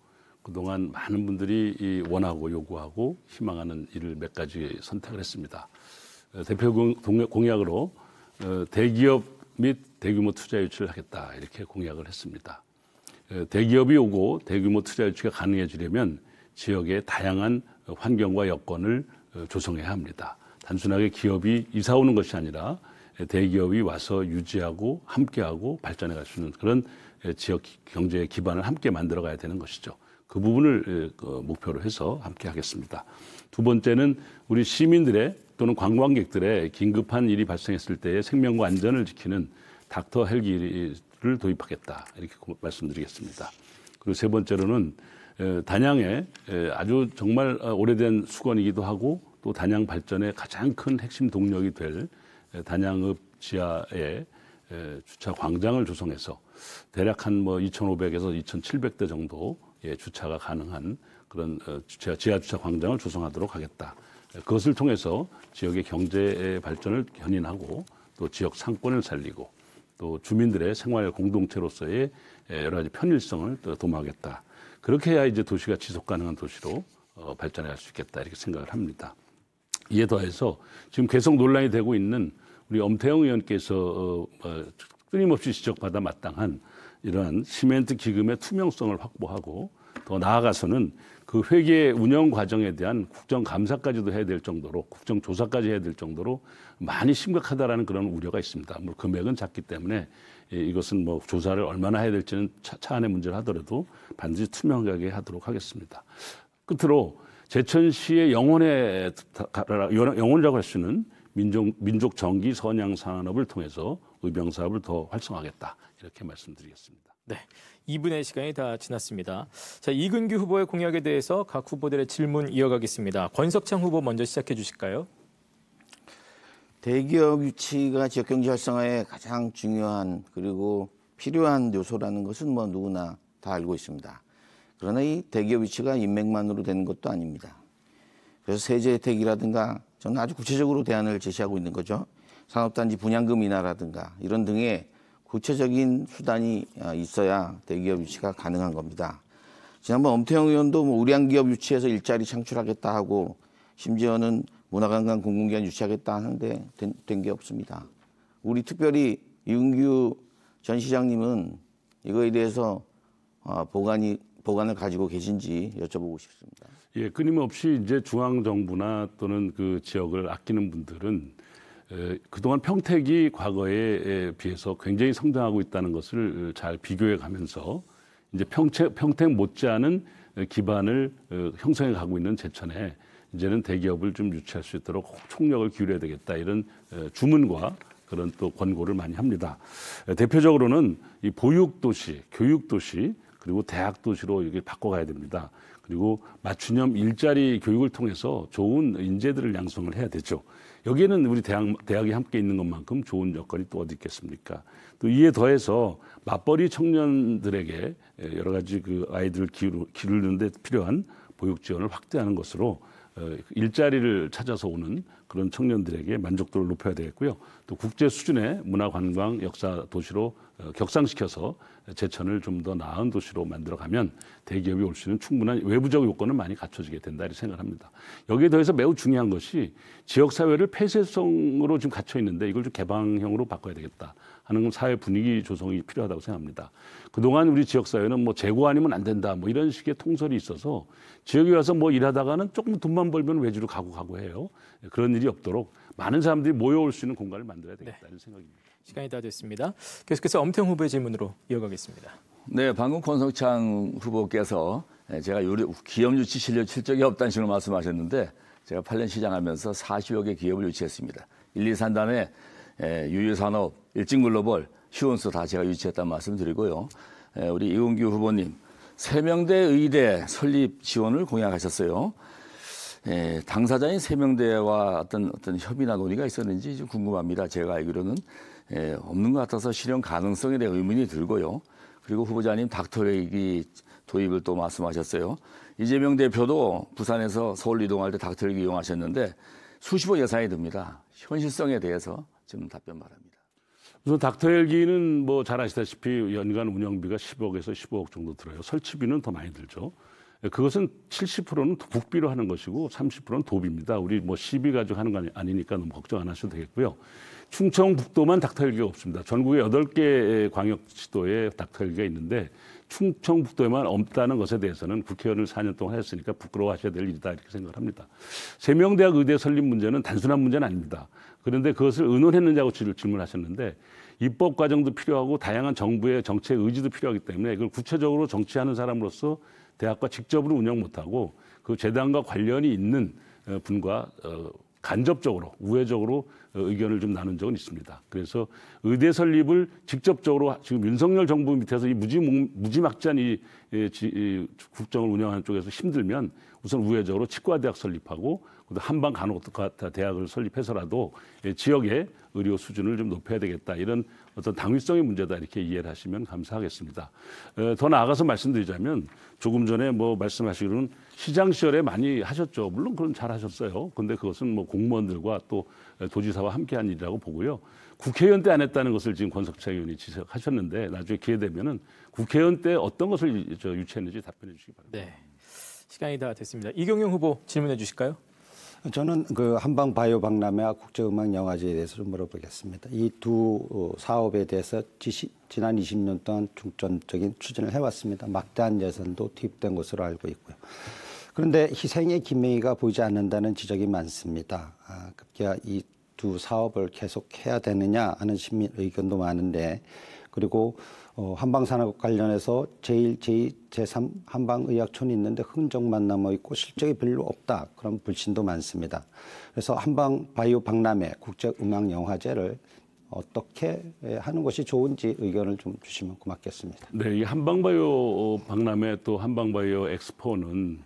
그동안 많은 분들이 원하고 요구하고 희망하는 일을 몇 가지 선택을 했습니다. 대표 공약으로 대기업 및 대규모 투자 유치를 하겠다 이렇게 공약을 했습니다. 대기업이 오고 대규모 투자 유치가 가능해지려면 지역의 다양한 환경과 여건을 조성해야 합니다. 단순하게 기업이 이사 오는 것이 아니라 대기업이 와서 유지하고 함께하고 발전해 갈 수 있는 그런 지역 경제의 기반을 함께 만들어 가야 되는 것이죠. 그 부분을 목표로 해서 함께 하겠습니다. 두 번째는 우리 시민들의 또는 관광객들의 긴급한 일이 발생했을 때의 생명과 안전을 지키는 닥터 헬기를 도입하겠다 이렇게 말씀드리겠습니다. 그리고 세 번째로는 단양에 아주 정말 오래된 수건이기도 하고 또 단양 발전의 가장 큰 핵심 동력이 될 단양읍 지하에 주차 광장을 조성해서 대략 한 뭐 2,500에서 2,700대 정도 주차가 가능한 그런 지하 주차 광장을 조성하도록 하겠다. 그것을 통해서 지역의 경제 발전을 견인하고 또 지역 상권을 살리고 또 주민들의 생활 공동체로서의 여러 가지 편일성을 도모하겠다. 그렇게 해야 이제 도시가 지속 가능한 도시로 발전해 갈 수 있겠다 이렇게 생각을 합니다. 이에 더해서 지금 계속 논란이 되고 있는 우리 엄태영 의원께서 끊임없이 지적받아 마땅한 이러한 시멘트 기금의 투명성을 확보하고 더 나아가서는 그 회계 운영 과정에 대한 국정감사까지도 해야 될 정도로 국정조사까지 해야 될 정도로 많이 심각하다라는 그런 우려가 있습니다. 뭐 금액은 작기 때문에 이것은 뭐 조사를 얼마나 해야 될지는 차안의 문제를 하더라도 반드시 투명하게 하도록 하겠습니다. 끝으로 제천시의 영혼이라고 할 수 있는 민족 정기 선양 산업을 통해서 의병 사업을 더 활성화하겠다 이렇게 말씀드리겠습니다. 네, 2분의 시간이 다 지났습니다. 자, 이근규 후보의 공약에 대해서 각 후보들의 질문 이어가겠습니다. 권석창 후보 먼저 시작해 주실까요? 대기업 유치가 지역경제 활성화에 가장 중요한 그리고 필요한 요소라는 것은 뭐 누구나 다 알고 있습니다. 그러나 이 대기업 유치가 인맥만으로 되는 것도 아닙니다. 그래서 세제 혜택이라든가 저는 아주 구체적으로 대안을 제시하고 있는 거죠. 산업단지 분양금 인하라든가 이런 등의 구체적인 수단이 있어야 대기업 유치가 가능한 겁니다. 지난번 엄태영 의원도 뭐 우량기업 유치해서 일자리 창출하겠다 하고 심지어는 문화관광 공공기관 유치하겠다 하는데 된 게 없습니다. 우리 특별히 이근규 전 시장님은 이거에 대해서 보관을 가지고 계신지 여쭤보고 싶습니다. 예, 끊임없이 이제 중앙 정부나 또는 그 지역을 아끼는 분들은 그동안 평택이 과거에 비해서 굉장히 성장하고 있다는 것을 잘 비교해 가면서 이제 평택 못지않은 기반을 형성해 가고 있는 제천에 이제는 대기업을 좀 유치할 수 있도록 총력을 기울여야 되겠다 이런 주문과 그런 또 권고를 많이 합니다. 대표적으로는 이 보육도시, 교육도시 그리고 대학도시로 이렇게 바꿔가야 됩니다. 그리고 맞춤형 일자리 교육을 통해서 좋은 인재들을 양성을 해야 되죠. 여기에는 우리 대학이 함께 있는 것만큼 좋은 여건이 또 어디 있겠습니까? 또 이에 더해서 맞벌이 청년들에게 여러 가지 그 아이들을 기르는 데 필요한 보육 지원을 확대하는 것으로 일자리를 찾아서 오는 그런 청년들에게 만족도를 높여야 되겠고요. 또 국제 수준의 문화 관광 역사 도시로 격상시켜서 제천을 좀 더 나은 도시로 만들어가면 대기업이 올 수 있는 충분한 외부적 요건은 많이 갖춰지게 된다 이렇게 생각합니다. 여기에 더해서 매우 중요한 것이 지역사회를 폐쇄성으로 지금 갇혀 있는데 이걸 좀 개방형으로 바꿔야 되겠다 하는 사회 분위기 조성이 필요하다고 생각합니다. 그동안 우리 지역사회는 뭐 재고 아니면 안 된다 뭐 이런 식의 통설이 있어서 지역에 와서 뭐 일하다가는 조금 돈만 벌면 외주로 가고 해요. 그런 일이 없도록 많은 사람들이 모여올 수 있는 공간을 만들어야 되겠다 이런 생각입니다. 시간이 다 됐습니다. 계속해서 엄태영 후보의 질문으로 이어가겠습니다. 네, 방금 권석창 후보께서 제가 기업 유치 실적이 없다는 식으로 말씀하셨는데 제가 8년 시장하면서 40여 개 기업을 유치했습니다. 1, 2, 3단에 유유산업, 일진글로벌, 휴원수 다 제가 유치했다는 말씀 드리고요. 우리 이근규 후보님, 세명대 의대 설립 지원을 공약하셨어요. 당사자인 세명대와 어떤 협의나 논의가 있었는지 좀 궁금합니다. 제가 알기로는 없는 것 같아서 실현 가능성에 대한 의문이 들고요. 그리고 후보자님 닥터웨기 도입을 또 말씀하셨어요. 이재명 대표도 부산에서 서울 이동할 때 닥터웨기 이용하셨는데 수십억 예산이 듭니다. 현실성에 대해서 좀 답변 바랍니다. 우선 닥터헬기는 뭐 잘 아시다시피 연간 운영비가 10억에서 15억 정도 들어요. 설치비는 더 많이 들죠. 그것은 70%는 국비로 하는 것이고 30%는 도비입니다. 우리 뭐 시비 가지고 하는 거 아니니까 너무 걱정 안 하셔도 되겠고요. 충청북도만 닥터헬기가 없습니다. 전국에 8개 광역시도에 닥터헬기가 있는데 충청북도에만 없다는 것에 대해서는 국회의원을 4년 동안 하셨으니까 부끄러워하셔야 될 일이다 이렇게 생각을 합니다. 세명대학 의대 설립 문제는 단순한 문제는 아닙니다. 그런데 그것을 의논했느냐고 질문하셨는데 입법 과정도 필요하고 다양한 정부의 정책 의지도 필요하기 때문에 이걸 구체적으로 정치하는 사람으로서 대학과 직접으로 운영 못하고 그 재단과 관련이 있는 분과 간접적으로 우회적으로 의견을 좀 나눈 적은 있습니다. 그래서 의대 설립을 직접적으로 지금 윤석열 정부 밑에서 이 무지막지한 이 국정을 운영하는 쪽에서 힘들면 우선 우회적으로 치과대학 설립하고 한방 간호과 대학을 설립해서라도 지역의 의료 수준을 좀 높여야 되겠다. 이런 어떤 당위성의 문제다 이렇게 이해를 하시면 감사하겠습니다. 더 나아가서 말씀드리자면 조금 전에 뭐 말씀하시기로는 시장 시절에 많이 하셨죠. 물론 그건 잘 하셨어요. 근데 그것은 뭐 공무원들과 또 도지사와 함께한 일이라고 보고요. 국회의원 때 안 했다는 것을 지금 권석차 의원이 지적하셨는데 나중에 기회 되면은 국회의원 때 어떤 것을 유치했는지 답변해 주시기 바랍니다. 네, 시간이 다 됐습니다. 이경영 후보 질문해 주실까요? 저는 그 한방 바이오 박람회와 국제음악 영화제에 대해서 좀 물어보겠습니다. 이 두 사업에 대해서 지난 20년 동안 중점적인 추진을 해왔습니다. 막대한 예산도 투입된 것으로 알고 있고요. 그런데 희생의 기미가 보이지 않는다는 지적이 많습니다. 급기야 이 두 사업을 계속 해야 되느냐 하는 시민 의견도 많은데, 그리고 한방산업 관련해서 제1, 제2, 제3 한방의학촌이 있는데 흔적만 남아있고 실적이 별로 없다. 그런 불신도 많습니다. 그래서 한방 바이오 박람회 국제음악영화제를 어떻게 하는 것이 좋은지 의견을 좀 주시면 고맙겠습니다. 네, 이 한방바이오 박람회 또 한방바이오 엑스포는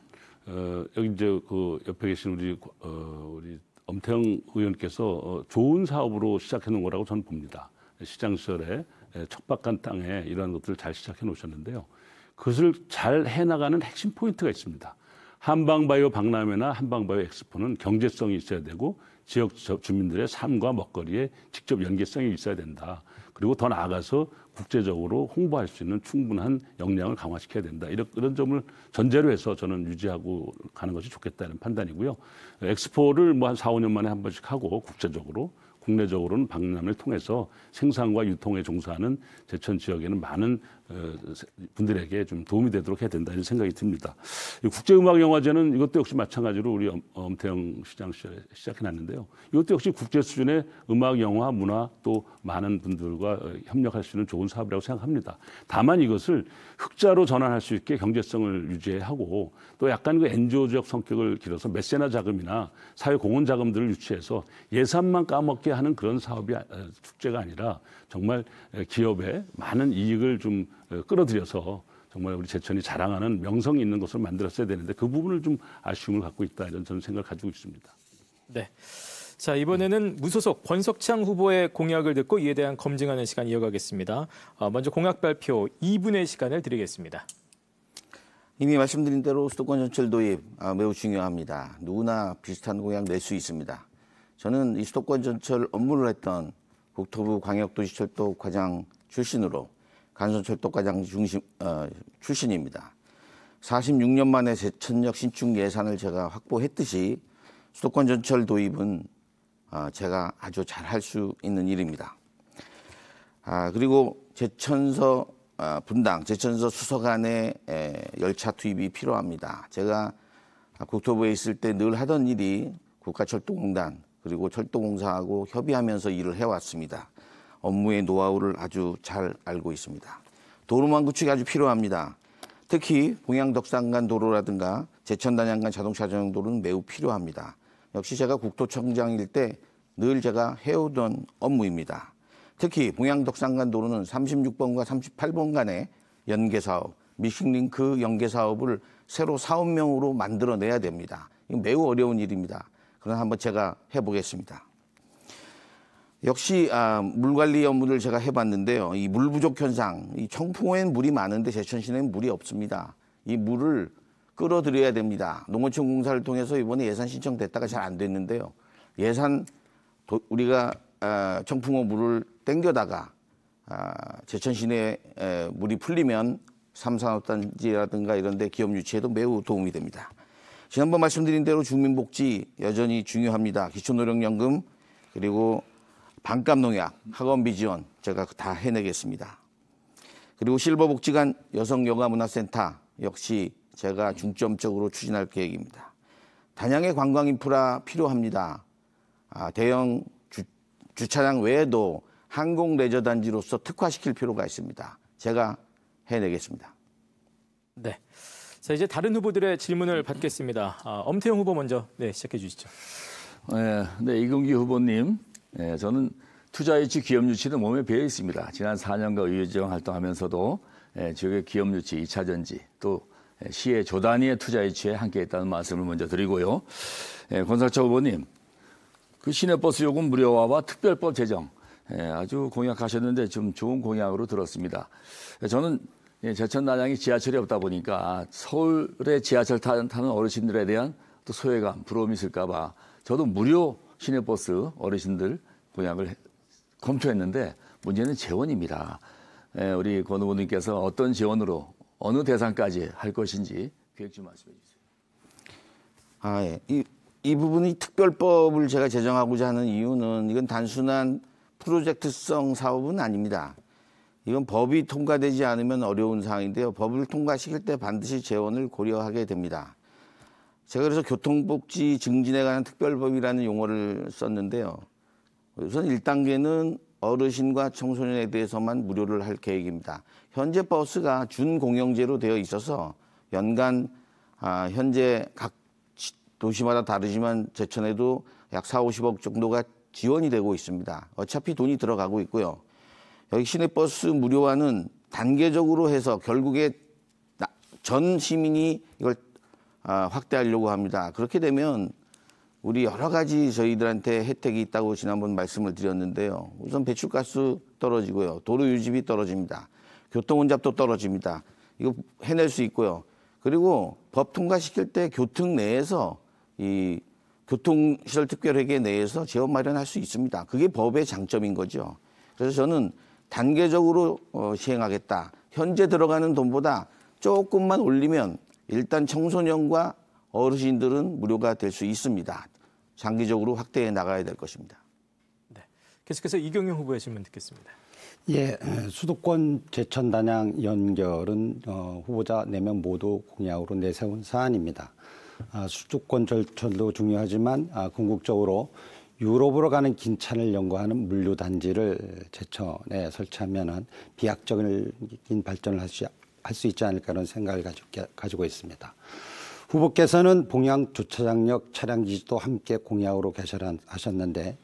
여기 이제 그 옆에 계신 우리 엄태영 의원께서 좋은 사업으로 시작해 놓은 거라고 저는 봅니다. 시장 시절에 척박한 땅에 이러한 것들을 잘 시작해 놓으셨는데요. 그것을 잘 해나가는 핵심 포인트가 있습니다. 한방바이오 박람회나 한방바이오 엑스포는 경제성이 있어야 되고 지역 주민들의 삶과 먹거리에 직접 연계성이 있어야 된다. 그리고 더 나아가서 국제적으로 홍보할 수 있는 충분한 역량을 강화시켜야 된다. 이런 점을 전제로 해서 저는 유지하고 가는 것이 좋겠다는 판단이고요. 엑스포를 뭐 한 4, 5년 만에 한 번씩 하고 국제적으로, 국내적으로는 박람회를 통해서 생산과 유통에 종사하는 제천 지역에는 많은 분들에게 좀 도움이 되도록 해야 된다 이런 생각이 듭니다. 국제음악영화제는 이것도 역시 마찬가지로 우리 엄태영 시장 시절에 시작해놨는데요. 이것도 역시 국제 수준의 음악, 영화, 문화 또 많은 분들과 협력할 수 있는 좋은 사업이라고 생각합니다. 다만 이것을 흑자로 전환할 수 있게 경제성을 유지하고 또 약간 그 NGO적 성격을 길어서 메세나 자금이나 사회 공헌 자금들을 유치해서 예산만 까먹게 하는 그런 사업이 축제가 아니라 정말 기업에 많은 이익을 좀 끌어들여서 정말 우리 제천이 자랑하는 명성이 있는 것을 만들었어야 되는데 그 부분을 좀 아쉬움을 갖고 있다 이런 저는 생각을 가지고 있습니다. 네. 자, 이번에는 무소속 권석창 후보의 공약을 듣고 이에 대한 검증하는 시간 이어가겠습니다. 먼저 공약 발표 2분의 시간을 드리겠습니다. 이미 말씀드린 대로 수도권 전철 도입 매우 중요합니다. 누구나 비슷한 공약 낼 수 있습니다. 저는 이 수도권 전철 업무를 했던 국토부 광역도시철도과장 출신으로 간선철도과장 출신입니다. 46년 만에 제천역 신축 예산을 제가 확보했듯이 수도권 전철 도입은 제가 아주 잘 할 수 있는 일입니다. 그리고 제천서 분당, 제천서 수서 간의 열차 투입이 필요합니다. 제가 국토부에 있을 때 늘 하던 일이 국가철도공단 그리고 철도공사하고 협의하면서 일을 해왔습니다. 업무의 노하우를 아주 잘 알고 있습니다. 도로망 구축이 아주 필요합니다. 특히 봉양덕산간 도로라든가 제천단양간 자동차 전용도로는 매우 필요합니다. 역시 제가 국토청장일 때 늘 제가 해오던 업무입니다. 특히 봉양덕산간 도로는 36번과 38번 간의 연계사업, 미싱링크 연계사업을 새로 사업명으로 만들어내야 됩니다. 이건 매우 어려운 일입니다. 그럼 한번 제가 해보겠습니다. 역시 물 관리 업무를 제가 해봤는데요. 이 물 부족 현상, 이 청풍호에는 물이 많은데 제천시내는 물이 없습니다. 이 물을 끌어들여야 됩니다. 농어촌 공사를 통해서 이번에 예산 신청됐다가 잘 안 됐는데요. 우리가 청풍호 물을 땡겨다가 제천 시내에 물이 풀리면 삼산업단지라든가 이런 데 기업 유치에도 매우 도움이 됩니다. 지난번 말씀드린 대로 주민복지 여전히 중요합니다. 기초노령연금 그리고 반값농약, 학원비 지원 제가 다 해내겠습니다. 그리고 실버복지관 여성여가문화센터 역시 제가 중점적으로 추진할 계획입니다. 단양의 관광 인프라 필요합니다. 대형 주차장 외에도 항공 레저 단지로서 특화시킬 필요가 있습니다. 제가 해내겠습니다. 네. 자, 이제 다른 후보들의 질문을 받겠습니다. 엄태영 후보 먼저 시작해 주시죠. 네, 이금기 후보님, 예, 저는 투자유치, 기업유치는 몸에 배어 있습니다. 지난 4년간 의회정 활동하면서도 지역의 기업유치, 2차전지, 또 시의 조단위의 투자유치에 함께했다는 말씀을 먼저 드리고요. 권상철 후보님, 그 시내버스 요금 무료화와 특별법 제정 아주 공약하셨는데 좀 좋은 공약으로 들었습니다. 저는 제천 난양이 지하철이 없다 보니까 서울에 지하철 타는 어르신들에 대한 또 소외감, 부러움이 있을까 봐 저도 무료 시내버스 어르신들 공약을 검토했는데 문제는 재원입니다. 우리 권 후보님께서 어떤 재원으로 어느 대상까지 할 것인지 계획 좀 말씀해 주세요. 예. 이 부분이 특별법을 제가 제정하고자 하는 이유는 이건 단순한 프로젝트성 사업은 아닙니다. 이건 법이 통과되지 않으면 어려운 사항인데요. 법을 통과시킬 때 반드시 재원을 고려하게 됩니다. 제가 그래서 교통복지 증진에 관한 특별법이라는 용어를 썼는데요. 우선 1단계는 어르신과 청소년에 대해서만 무료를 할 계획입니다. 현재 버스가 준공영제로 되어 있어서 연간 현재 각 도시마다 다르지만 제천에도 약 4, 50억 정도가 지원이 되고 있습니다. 어차피 돈이 들어가고 있고요. 여기 시내버스 무료화는 단계적으로 해서 결국에 전 시민이 이걸 확대하려고 합니다. 그렇게 되면 우리 여러 가지 저희들한테 혜택이 있다고 지난번 말씀을 드렸는데요. 우선 배출가스 떨어지고요. 도로 유지비 떨어집니다. 교통혼잡도 떨어집니다. 이거 해낼 수 있고요. 그리고 법 통과시킬 때 교통 내에서 이 교통시설특별회계 내에서 재원 마련할 수 있습니다. 그게 법의 장점인 거죠. 그래서 저는 단계적으로 시행하겠다. 현재 들어가는 돈보다 조금만 올리면 일단 청소년과 어르신들은 무료가 될 수 있습니다. 장기적으로 확대해 나가야 될 것입니다. 네. 계속해서 이경영 후보의 질문 듣겠습니다. 예, 수도권 제천 단양 연결은 후보자 4명 모두 공약으로 내세운 사안입니다. 수도권 절철도 중요하지만 궁극적으로 유럽으로 가는 긴 차를 연구하는 물류단지를 제천에 설치하면 비약적인 발전을 할 수 있지 않을까 하는 생각을 가지고 있습니다. 후보께서는 봉양 주차장역 차량기지도 함께 공약으로 개설하셨는데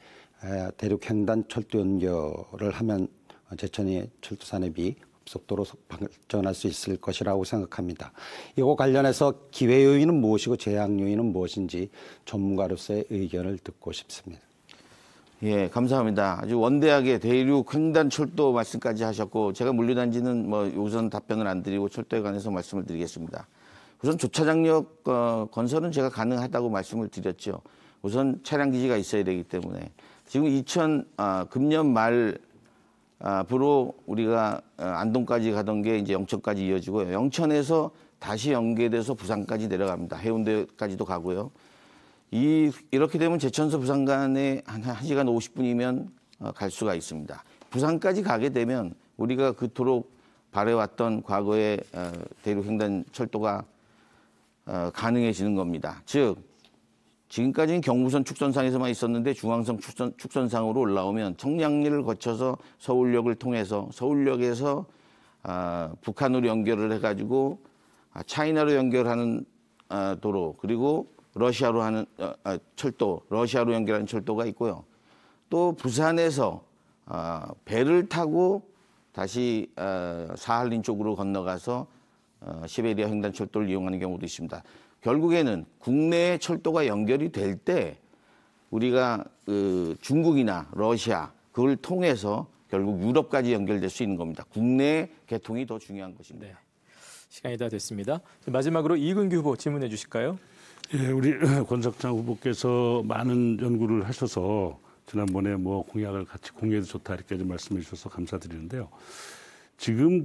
대륙횡단 철도 연결을 하면 제천이 철도 산업이 급속도로 발전할 수 있을 것이라고 생각합니다. 이거 관련해서 기회 요인은 무엇이고 제약 요인은 무엇인지 전문가로서의 의견을 듣고 싶습니다. 예, 감사합니다. 아주 원대하게 대륙 횡단 철도 말씀까지 하셨고 제가 물류단지는 우선 답변을 안 드리고 철도에 관해서 말씀을 드리겠습니다. 우선 주차장역 건설은 제가 가능하다고 말씀을 드렸죠. 우선 차량 기지가 있어야 되기 때문에 지금 금년 말 앞으로 우리가 안동까지 가던 게 이제 영천까지 이어지고요. 영천에서 다시 연계돼서 부산까지 내려갑니다. 해운대까지도 가고요. 이렇게 되면 제천에서 부산 간에 한 1시간 50분이면 갈 수가 있습니다. 부산까지 가게 되면 우리가 그토록 바래왔던 과거의 대륙횡단 철도가 가능해지는 겁니다. 즉 지금까지는 경부선 축선상에서만 있었는데 중앙선 축선상으로 올라오면 청량리를 거쳐서 서울역을 통해서 서울역에서 북한으로 연결을 해가지고 차이나로 연결하는 도로 그리고 러시아로 하는 철도, 러시아로 연결하는 철도가 있고요. 또 부산에서 배를 타고 다시 사할린 쪽으로 건너가서 시베리아 횡단철도를 이용하는 경우도 있습니다. 결국에는 국내의 철도가 연결이 될 때 우리가 중국이나 러시아 그걸 통해서 결국 유럽까지 연결될 수 있는 겁니다. 국내 개통이 더 중요한 것입니다. 네. 시간이 다 됐습니다. 마지막으로 이근규 후보 질문해 주실까요? 예, 우리 권석장 후보께서 많은 연구를 하셔서 지난번에 공약을 같이 공유해도 좋다 이렇게 좀 말씀해 주셔서 감사드리는데요. 지금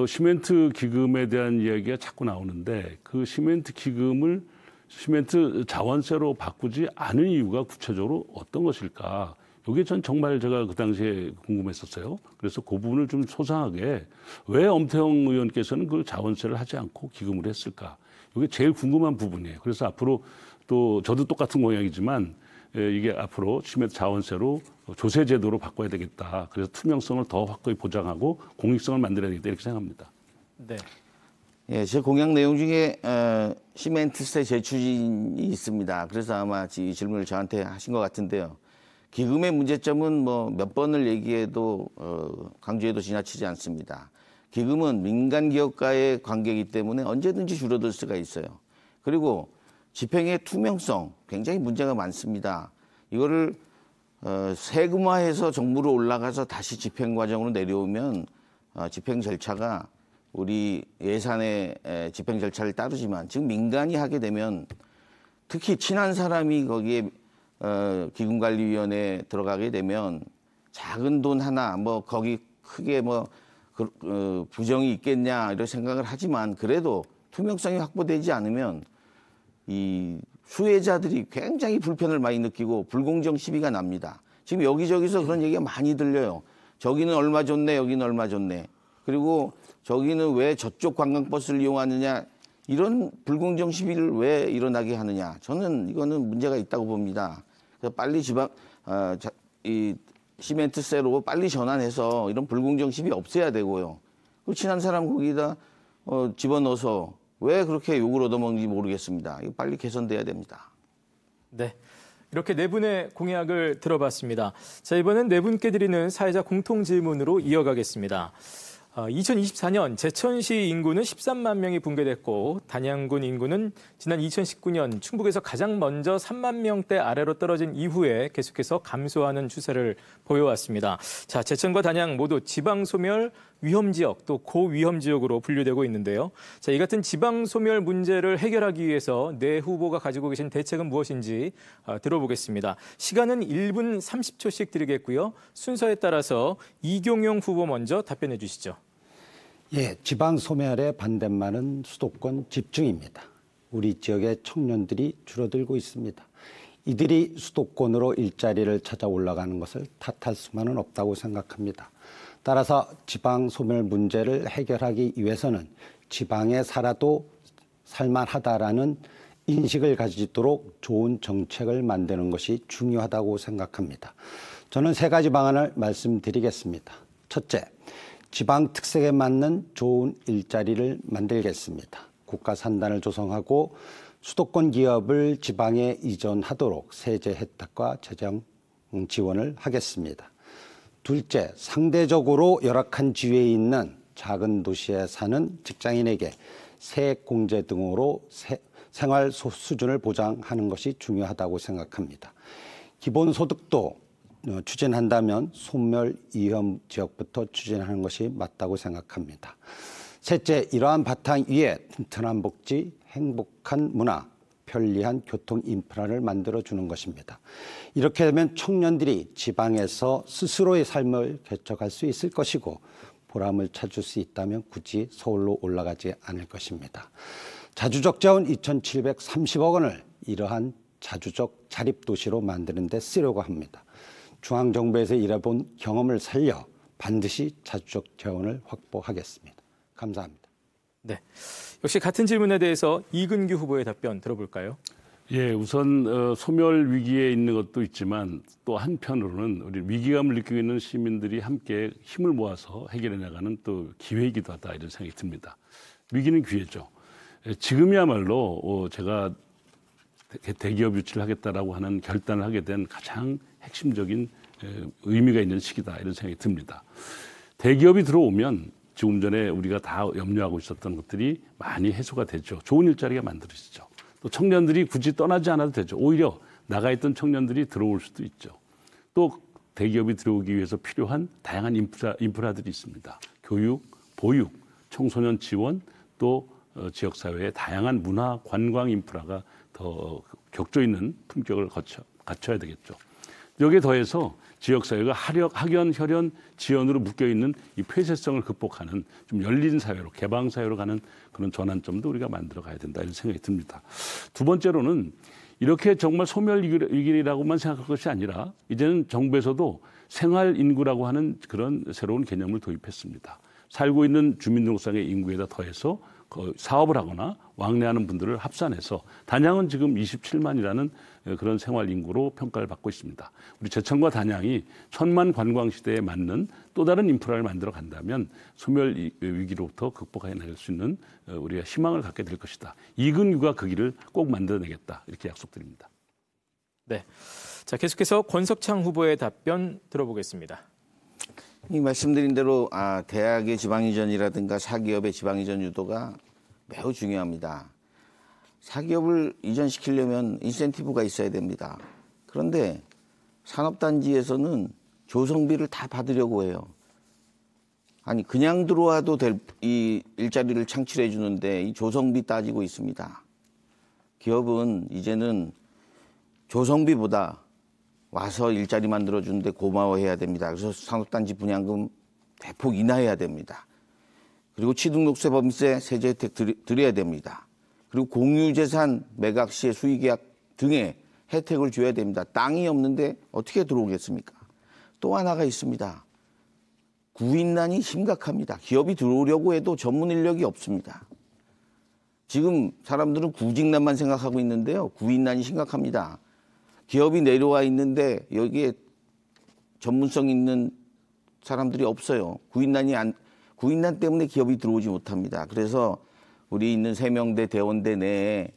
시멘트 기금에 대한 이야기가 자꾸 나오는데 그 시멘트 기금을 시멘트 자원세로 바꾸지 않은 이유가 구체적으로 어떤 것일까? 이게 전 정말 제가 그 당시에 궁금했었어요. 그래서 그 부분을 좀 소상하게 왜 엄태영 의원께서는 그 자원세를 하지 않고 기금을 했을까? 이게 제일 궁금한 부분이에요. 그래서 앞으로 또 저도 똑같은 공약이지만 이게 앞으로 시멘트 자원세로 조세 제도로 바꿔야 되겠다. 그래서 투명성을 더 확고히 보장하고 공익성을 만들어야 되겠다 이렇게 생각합니다. 네. 예, 제 공약 내용 중에 시멘트세 재추진이 있습니다. 그래서 아마 이 질문을 저한테 하신 것 같은데요. 기금의 문제점은 뭐 몇 번을 얘기해도 강조해도 지나치지 않습니다. 기금은 민간 기업과의 관계이기 때문에 언제든지 줄어들 수가 있어요. 그리고 집행의 투명성 굉장히 문제가 많습니다. 이거를 세금화해서 정부로 올라가서 다시 집행 과정으로 내려오면 집행 절차가 우리 예산의 집행 절차를 따르지만 지금 민간이 하게 되면 특히 친한 사람이 거기에 기금관리위원회에 들어가게 되면 작은 돈 하나 뭐 거기 크게 뭐 부정이 있겠냐 이런 생각을 하지만 그래도 투명성이 확보되지 않으면 이 수혜자들이 굉장히 불편을 많이 느끼고 불공정 시비가 납니다. 지금 여기저기서 그런 얘기가 많이 들려요. 저기는 얼마 줬네, 여기는 얼마 줬네. 그리고 저기는 왜 저쪽 관광버스를 이용하느냐. 이런 불공정 시비를 왜 일어나게 하느냐. 저는 이거는 문제가 있다고 봅니다. 그래서 빨리 이 시멘트세로 빨리 전환해서 이런 불공정 시비 없애야 되고요. 그 친한 사람 거기다 집어넣어서 왜 그렇게 욕을 얻어먹는지 모르겠습니다. 이거 빨리 개선돼야 됩니다. 네. 이렇게 네 분의 공약을 들어봤습니다. 자, 이번엔 네 분께 드리는 사회자 공통 질문으로 이어가겠습니다. 2024년 제천시 인구는 13만 명이 붕괴됐고 단양군 인구는 지난 2019년 충북에서 가장 먼저 3만 명대 아래로 떨어진 이후에 계속해서 감소하는 추세를 보여왔습니다. 자, 제천과 단양 모두 지방소멸 위험지역 또 고위험지역으로 분류되고 있는데요. 자, 이 같은 지방소멸 문제를 해결하기 위해서 네 후보가 가지고 계신 대책은 무엇인지 들어보겠습니다. 시간은 1분 30초씩 드리겠고요. 순서에 따라서 이경용 후보 먼저 답변해 주시죠. 예, 지방 소멸의 반대말은 수도권 집중입니다. 우리 지역의 청년들이 줄어들고 있습니다. 이들이 수도권으로 일자리를 찾아 올라가는 것을 탓할 수만은 없다고 생각합니다. 따라서 지방 소멸 문제를 해결하기 위해서는 지방에 살아도 살만하다라는 인식을 가지도록 좋은 정책을 만드는 것이 중요하다고 생각합니다. 저는 세 가지 방안을 말씀드리겠습니다. 첫째, 지방 특색에 맞는 좋은 일자리를 만들겠습니다. 국가 산단을 조성하고 수도권 기업을 지방에 이전하도록 세제 혜택과 재정 지원을 하겠습니다. 둘째, 상대적으로 열악한 지위에 있는 작은 도시에 사는 직장인에게 세액 공제 등으로 생활 수준을 보장하는 것이 중요하다고 생각합니다. 기본소득도 추진한다면 소멸 위험 지역부터 추진하는 것이 맞다고 생각합니다. 셋째, 이러한 바탕 위에 튼튼한 복지, 행복한 문화, 편리한 교통 인프라를 만들어주는 것입니다. 이렇게 되면 청년들이 지방에서 스스로의 삶을 개척할 수 있을 것이고 보람을 찾을 수 있다면 굳이 서울로 올라가지 않을 것입니다. 자주적 자원 2,730억 원을 이러한 자주적 자립도시로 만드는 데 쓰려고 합니다. 중앙정부에서 일해본 경험을 살려 반드시 자주적 자원을 확보하겠습니다. 감사합니다. 네, 역시 같은 질문에 대해서 이근규 후보의 답변 들어볼까요? 예, 우선 소멸 위기에 있는 것도 있지만 또 한편으로는 우리 위기감을 느끼고 있는 시민들이 함께 힘을 모아서 해결해 나가는 또 기회이기도 하다 이런 생각이 듭니다. 위기는 기회죠. 지금이야말로 제가 대기업 유치를 하겠다라고 하는 결단을 하게 된 가장 핵심적인 의미가 있는 시기다 이런 생각이 듭니다. 대기업이 들어오면 지금 전에 우리가 다 염려하고 있었던 것들이 많이 해소가 되죠. 좋은 일자리가 만들어지죠. 또 청년들이 굳이 떠나지 않아도 되죠. 오히려 나가 있던 청년들이 들어올 수도 있죠. 또 대기업이 들어오기 위해서 필요한 다양한 인프라들이 있습니다. 교육, 보육, 청소년 지원, 또 지역사회의 다양한 문화, 관광 인프라가 더 격조 있는 품격을 갖춰야 되겠죠. 여기에 더해서 지역사회가 학연, 혈연, 지연으로 묶여있는 이 폐쇄성을 극복하는 좀 열린 사회로, 개방사회로 가는 그런 전환점도 우리가 만들어 가야 된다 이런 생각이 듭니다. 두 번째로는 이렇게 정말 소멸 위기라고만 생각할 것이 아니라 이제는 정부에서도 생활인구라고 하는 그런 새로운 개념을 도입했습니다. 살고 있는 주민등록상의 인구에다 더해서 사업을 하거나 왕래하는 분들을 합산해서 단양은 지금 27만이라는 그런 생활 인구로 평가를 받고 있습니다. 우리 제천과 단양이 1000만 관광 시대에 맞는 또 다른 인프라를 만들어 간다면 소멸 위기로부터 극복해 나갈 수 있는 우리가 희망을 갖게 될 것이다. 이근규가 그 길을 꼭 만들어내겠다 이렇게 약속드립니다. 네. 자, 계속해서 권석창 후보의 답변 들어보겠습니다. 이 말씀드린 대로 대학의 지방이전이라든가 사기업의 지방이전 유도가 매우 중요합니다. 사기업을 이전시키려면 인센티브가 있어야 됩니다. 그런데 산업단지에서는 조성비를 다 받으려고 해요. 아니 그냥 들어와도 될 이 일자리를 창출해 주는데 이 조성비 따지고 있습니다. 기업은 이제는 조성비보다 와서 일자리 만들어 주는데 고마워해야 됩니다. 그래서 산업단지 분양금 대폭 인하해야 됩니다. 그리고 취득록세 법인세 세제 혜택 드려야 됩니다. 그리고 공유재산 매각 시의 수의계약 등의 혜택을 줘야 됩니다. 땅이 없는데 어떻게 들어오겠습니까? 또 하나가 있습니다. 구인난이 심각합니다. 기업이 들어오려고 해도 전문 인력이 없습니다. 지금 사람들은 구직난만 생각하고 있는데요. 구인난이 심각합니다. 기업이 내려와 있는데 여기에 전문성 있는 사람들이 없어요. 구인난 때문에 기업이 들어오지 못합니다. 그래서 우리 있는 세명대 대원대 내에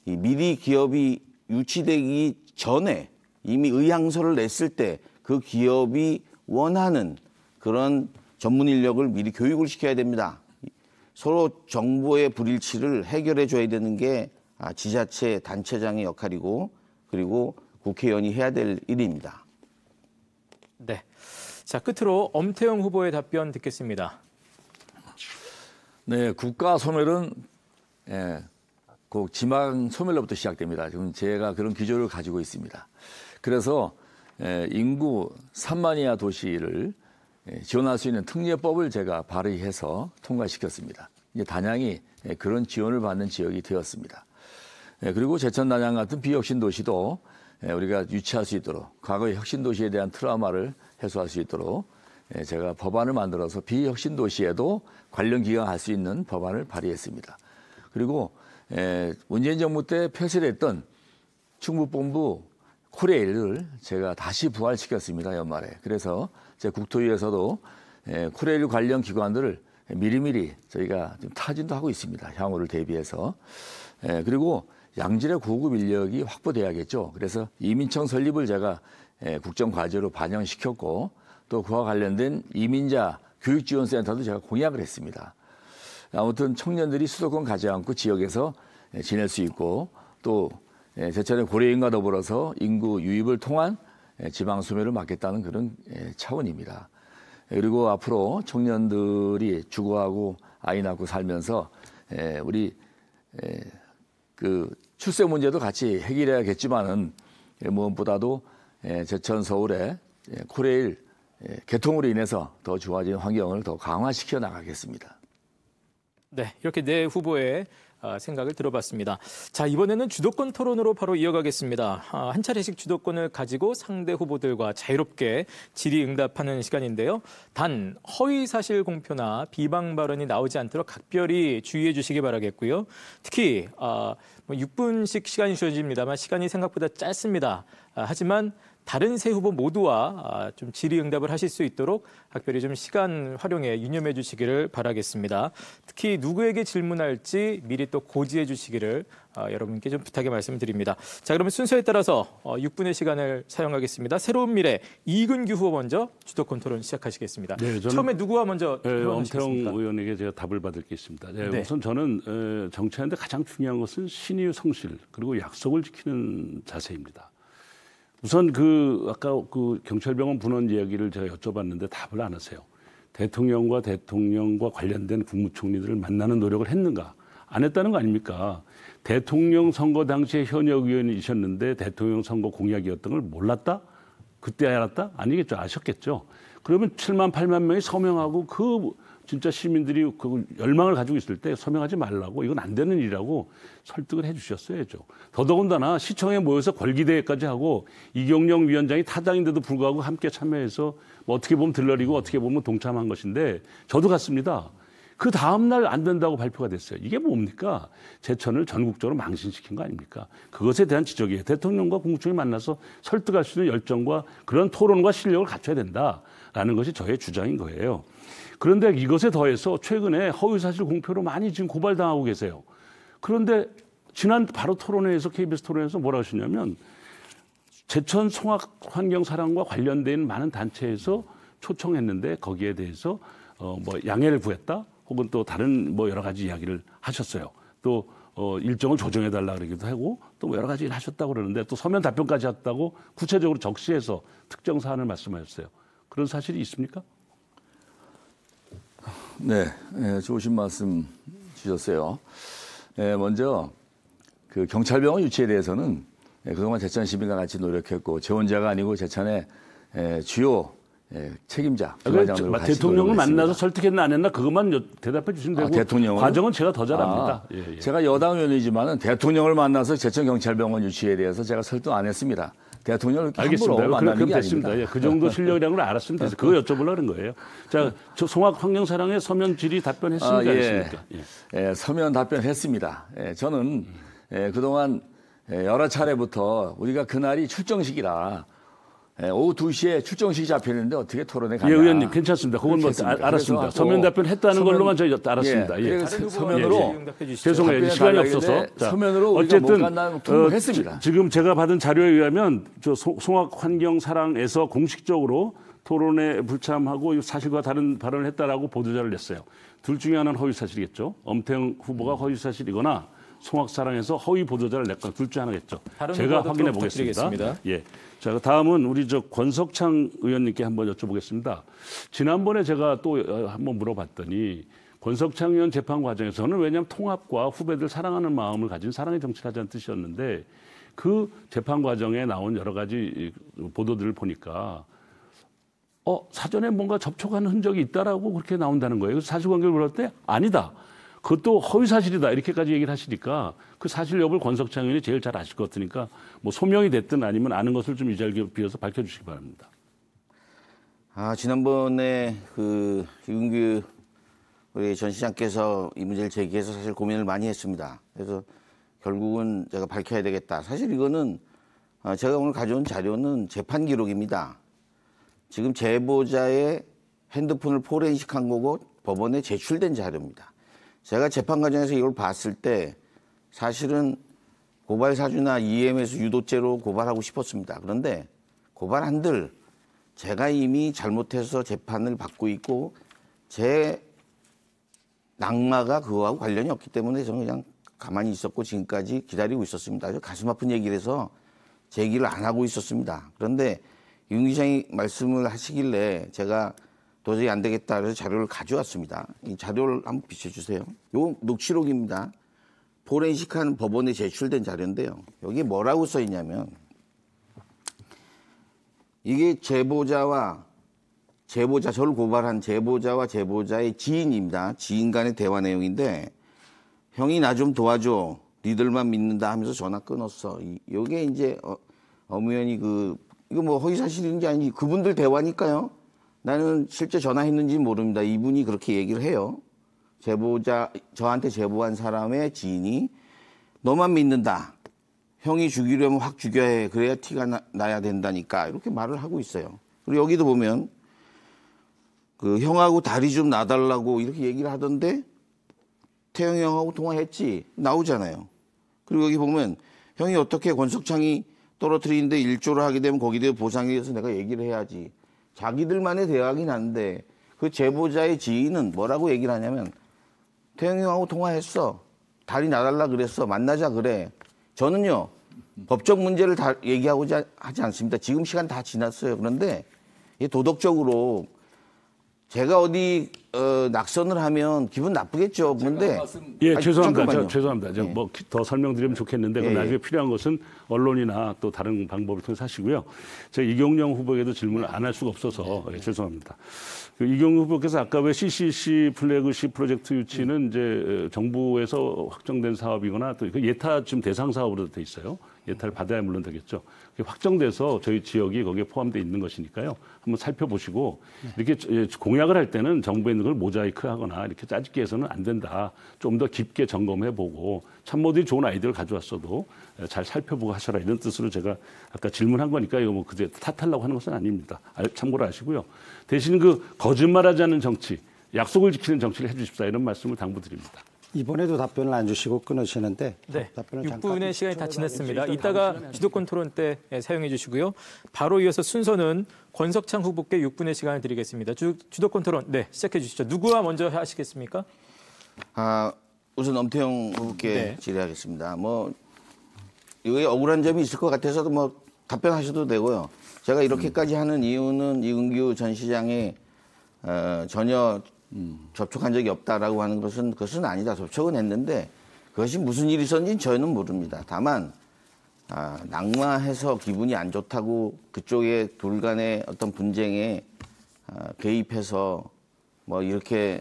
미리 기업이 유치되기 전에 이미 의향서를 냈을 때 그 기업이 원하는 그런 전문 인력을 미리 교육을 시켜야 됩니다. 서로 정보의 불일치를 해결해 줘야 되는 게 지자체 단체장의 역할이고 그리고 국회의원이 해야 될 일입니다. 네. 자, 끝으로 엄태영 후보의 답변 듣겠습니다. 네, 국가 소멸은 그 지방 소멸로부터 시작됩니다. 지금 제가 그런 기조를 가지고 있습니다. 그래서 인구 3만 이하 도시를 지원할 수 있는 특례법을 제가 발의해서 통과시켰습니다. 이제 단양이 그런 지원을 받는 지역이 되었습니다. 그리고 제천 단양 같은 비혁신 도시도 우리가 유치할 수 있도록 과거의 혁신 도시에 대한 트라우마를 해소할 수 있도록 제가 법안을 만들어서 비혁신 도시에도 관련 기강 할 수 있는 법안을 발의했습니다. 그리고 문재인 정부 때 폐쇄됐던 충북본부 코레일을 제가 다시 부활시켰습니다. 연말에. 그래서 제 국토위에서도 코레일 관련 기관들을 미리미리 저희가 좀 타진도 하고 있습니다. 향후를 대비해서. 그리고 양질의 고급 인력이 확보돼야겠죠. 그래서 이민청 설립을 제가 국정과제로 반영시켰고 또 그와 관련된 이민자 교육지원센터도 제가 공약을 했습니다. 아무튼 청년들이 수도권 가지 않고 지역에서 지낼 수 있고 또 제천의 고려인과 더불어서 인구 유입을 통한 지방 소멸을 막겠다는 그런 차원입니다. 그리고 앞으로 청년들이 주거하고 아이 낳고 살면서 우리 그 출세 문제도 같이 해결해야겠지만은 무엇보다도 제천 서울의 코레일 개통으로 인해서 더 좋아진 환경을 더 강화시켜 나가겠습니다. 네, 이렇게 네 후보의 생각을 들어봤습니다. 자, 이번에는 주도권 토론으로 바로 이어가겠습니다. 한 차례씩 주도권을 가지고 상대 후보들과 자유롭게 질의응답하는 시간인데요. 단 허위 사실 공표나 비방 발언이 나오지 않도록 각별히 주의해 주시기 바라겠고요. 특히 6분씩 시간이 주어집니다만 시간이 생각보다 짧습니다. 하지만 다른 세 후보 모두와 좀 질의응답을 하실 수 있도록 각별히 좀 시간 활용에 유념해 주시기를 바라겠습니다. 특히 누구에게 질문할지 미리 또 고지해 주시기를 여러분께 좀 부탁의 말씀을 드립니다. 자, 그러면 순서에 따라서 6분의 시간을 사용하겠습니다. 새로운 미래 이근규 후보 먼저 주도권 토론 시작하시겠습니다. 네, 저는 처음에 누구와 먼저 엄태영 의원에게 제가 답을 받을 게 있습니다. 네. 우선 저는 정치하는데 가장 중요한 것은 신의 성실 그리고 약속을 지키는 자세입니다. 우선 아까 경찰병원 분원 이야기를 제가 여쭤봤는데 답을 안 하세요. 대통령과 관련된 국무총리들을 만나는 노력을 했는가? 안 했다는 거 아닙니까? 대통령 선거 당시에 현역 의원이셨는데 대통령 선거 공약이었던 걸 몰랐다? 그때 알았다? 아니겠죠. 아셨겠죠. 그러면 7만 8만 명이 서명하고 진짜 시민들이 그 열망을 가지고 있을 때 서명하지 말라고 이건 안 되는 일이라고 설득을 해 주셨어야죠. 더더군다나 시청에 모여서 걸기대회까지 하고 이경영 위원장이 타당인데도 불구하고 함께 참여해서 뭐 어떻게 보면 들러리고 어떻게 보면 동참한 것인데 저도 갔습니다. 그 다음날 안 된다고 발표가 됐어요. 이게 뭡니까? 제천을 전국적으로 망신시킨 거 아닙니까? 그것에 대한 지적이에요. 대통령과 국무총리 만나서 설득할 수 있는 열정과 그런 토론과 실력을 갖춰야 된다라는 것이 저의 주장인 거예요. 그런데 이것에 더해서 최근에 허위사실 공표로 많이 지금 고발당하고 계세요. 그런데 지난 바로 토론회에서 KBS 토론회에서 뭐라 하시냐면 제천 송악 환경사랑과 관련된 많은 단체에서 초청했는데 거기에 대해서 뭐 양해를 구했다 혹은 또 다른 뭐 여러 가지 이야기를 하셨어요. 또 일정을 조정해달라 그러기도 하고 또 여러 가지 일 하셨다고 그러는데 또 서면 답변까지 했다고 구체적으로 적시해서 특정 사안을 말씀하셨어요. 그런 사실이 있습니까? 네, 좋으신 말씀 주셨어요. 먼저 그 경찰병원 유치에 대해서는 그동안 제천 시민과 같이 노력했고 제 혼자가 아니고 제천의 주요 책임자 부과장으로 같이 대통령을 노력했습니다. 만나서 설득했나 안 했나 그것만 대답해 주시면 되고 대통령은? 과정은 제가 더 잘 압니다. 예. 제가 여당 의원이지만은 대통령을 만나서 제천 경찰병원 유치에 대해서 제가 설득 안 했습니다. 대통령을 이렇게 함부로 알겠습니다. 만나는 그럼 게 됐습니다. 아닙니다. 예, 그 정도 실력이라는 걸 알았으면 돼서 그거 여쭤보려고 그런 거예요. 자, 저 송악 환경사랑의 서면 질의 답변했습니까? 안 했습니까? 예. 서면 답변했습니다. 저는 그동안 여러 차례부터 우리가 그날이 출정식이라 오후 2시에 출정식이 잡혀있는데 어떻게 토론에 가냐. 예, 의원님 괜찮습니다. 그건 뭐 그렇겠습니까? 알았습니다. 그래서 서면 답변했다는 걸로만 저희 알았습니다. 예. 그래서 서면으로 죄송해요. 시간이 없어서. 자, 서면으로 우리가 못 간다는 통보했습니다. 지금 제가 받은 자료에 의하면 저 송악 환경사랑에서 공식적으로 토론에 불참하고 사실과 다른 발언을 했다라고 보도자를 냈어요. 둘 중에 하나는 허위 사실이겠죠. 엄태영 후보가 허위 사실이거나 송악사랑에서 허위 보도자를 냈거나 둘 중에 하나겠죠. 제가 확인해 보겠습니다. 예. 자, 다음은 우리 저 권석창 의원님께 한번 여쭤보겠습니다. 지난번에 제가 또 한번 물어봤더니 권석창 의원 재판 과정에서는 왜냐하면 통합과 후배들 사랑하는 마음을 가진 사랑의 정치를 하자는 뜻이었는데 그 재판 과정에 나온 여러 가지 보도들을 보니까 사전에 뭔가 접촉하는 흔적이 있다라고 그렇게 나온다는 거예요. 그래서 사실관계를 물었을 때 아니다. 그것도 허위 사실이다 이렇게까지 얘기를 하시니까 그 사실 여부를 권석창 의원이 제일 잘 아실 것 같으니까 뭐 소명이 됐든 아니면 아는 것을 좀 이 자리에 비워서 밝혀주시기 바랍니다. 지난번에 그 이근규 우리 전 시장께서 이 문제를 제기해서 사실 고민을 많이 했습니다. 그래서 결국은 제가 밝혀야 되겠다. 사실 이거는 제가 오늘 가져온 자료는 재판 기록입니다. 지금 제보자의 핸드폰을 포렌식한 거고 법원에 제출된 자료입니다. 제가 재판 과정에서 이걸 봤을 때 사실은 고발 사주나 EMS 유도죄로 고발하고 싶었습니다. 그런데 고발 한들 제가 이미 잘못해서 재판을 받고 있고 제 낙마가 그거하고 관련이 없기 때문에 저는 그냥 가만히 있었고 지금까지 기다리고 있었습니다. 아주 가슴 아픈 얘기를 해서 제기를 안 하고 있었습니다. 그런데 윤 기장이 말씀을 하시길래 제가 도저히 안 되겠다 그래서 자료를 가져왔습니다. 이 자료를 한번 비춰주세요. 요 녹취록입니다. 포렌식한 법원에 제출된 자료인데요. 여기 뭐라고 써 있냐면 이게 저를 고발한 제보자와 제보자의 지인입니다. 지인 간의 대화 내용인데 형이 나 좀 도와줘. 니들만 믿는다 하면서 전화 끊었어. 이게 이제 엄의원이 이거 뭐 허위 사실인지 아닌지 그분들 대화니까요. 나는 실제 전화했는지 모릅니다. 이분이 그렇게 얘기를 해요. 저한테 제보한 사람의 지인이 너만 믿는다. 형이 죽이려면 확 죽여야 해. 그래야 티가 나야 된다니까. 이렇게 말을 하고 있어요. 그리고 여기도 보면 그 형하고 다리 좀 놔달라고 이렇게 얘기를 하던데 태영이 형하고 통화했지. 나오잖아요. 그리고 여기 보면 형이 어떻게 권석창이 떨어뜨리는데 일조를 하게 되면 거기에 대해 보상에 대해서 내가 얘기를 해야지. 자기들만의 대화긴 한데 그 제보자의 지인은 뭐라고 얘기를 하냐면 태영이 형하고 통화했어. 다리 놔달라 그랬어. 만나자 그래. 저는요. 법적 문제를 다 얘기하고자 하지 않습니다. 지금 시간 다 지났어요. 그런데 도덕적으로 제가 어디 낙선을 하면 기분 나쁘겠죠. 그런데 예, 죄송합니다. 잠깐만요. 죄송합니다. 예. 뭐 더 설명드리면 좋겠는데 예, 나중에 예. 필요한 것은 언론이나 또 다른 방법을 통해서 하시고요. 제가 이경영 후보에게도 질문을 안 할 수가 없어서 예, 죄송합니다. 이경영 후보께서 아까 왜 CCC 플래그십 프로젝트 유치는 이제 정부에서 확정된 사업이거나 또 예타 지금 대상 사업으로 돼 있어요. 예타를 받아야 물론 되겠죠. 그게 확정돼서 저희 지역이 거기에 포함되어 있는 것이니까요. 한번 살펴보시고 이렇게 공약을 할 때는 정부에 있는 걸 모자이크하거나 이렇게 짜집기 해서는 안 된다. 좀 더 깊게 점검해보고 참모들이 좋은 아이디어를 가져왔어도 잘 살펴보고 하셔라 이런 뜻으로 제가 아까 질문한 거니까 이거 뭐 그제 탓하려고 하는 것은 아닙니다. 참고로 하시고요. 대신 그 거짓말하지 않는 정치, 약속을 지키는 정치를 해주십사 이런 말씀을 당부드립니다. 이번에도 답변을 안 주시고 끊으시는데 네, 답변을 6분의 시간이 다 지났습니다. 이따가 주도권 토론 때 사용해 주시고요. 바로 이어서 순서는 권석창 후보께 6분의 시간을 드리겠습니다. 주도권 토론 시작해 주시죠. 누구와 먼저 하시겠습니까? 우선 엄태영 후보께 네. 질의하겠습니다. 뭐 이게 억울한 점이 있을 것 같아서도 뭐 답변하셔도 되고요. 제가 이렇게까지 하는 이유는 이근규 전 시장이 전혀 접촉한 적이 없다라고 하는 그것은 아니다. 접촉은 했는데 그것이 무슨 일이 있었는지 저희는 모릅니다. 다만 낙마해서 기분이 안 좋다고 그쪽에 둘 간의 어떤 분쟁에 개입해서 뭐 이렇게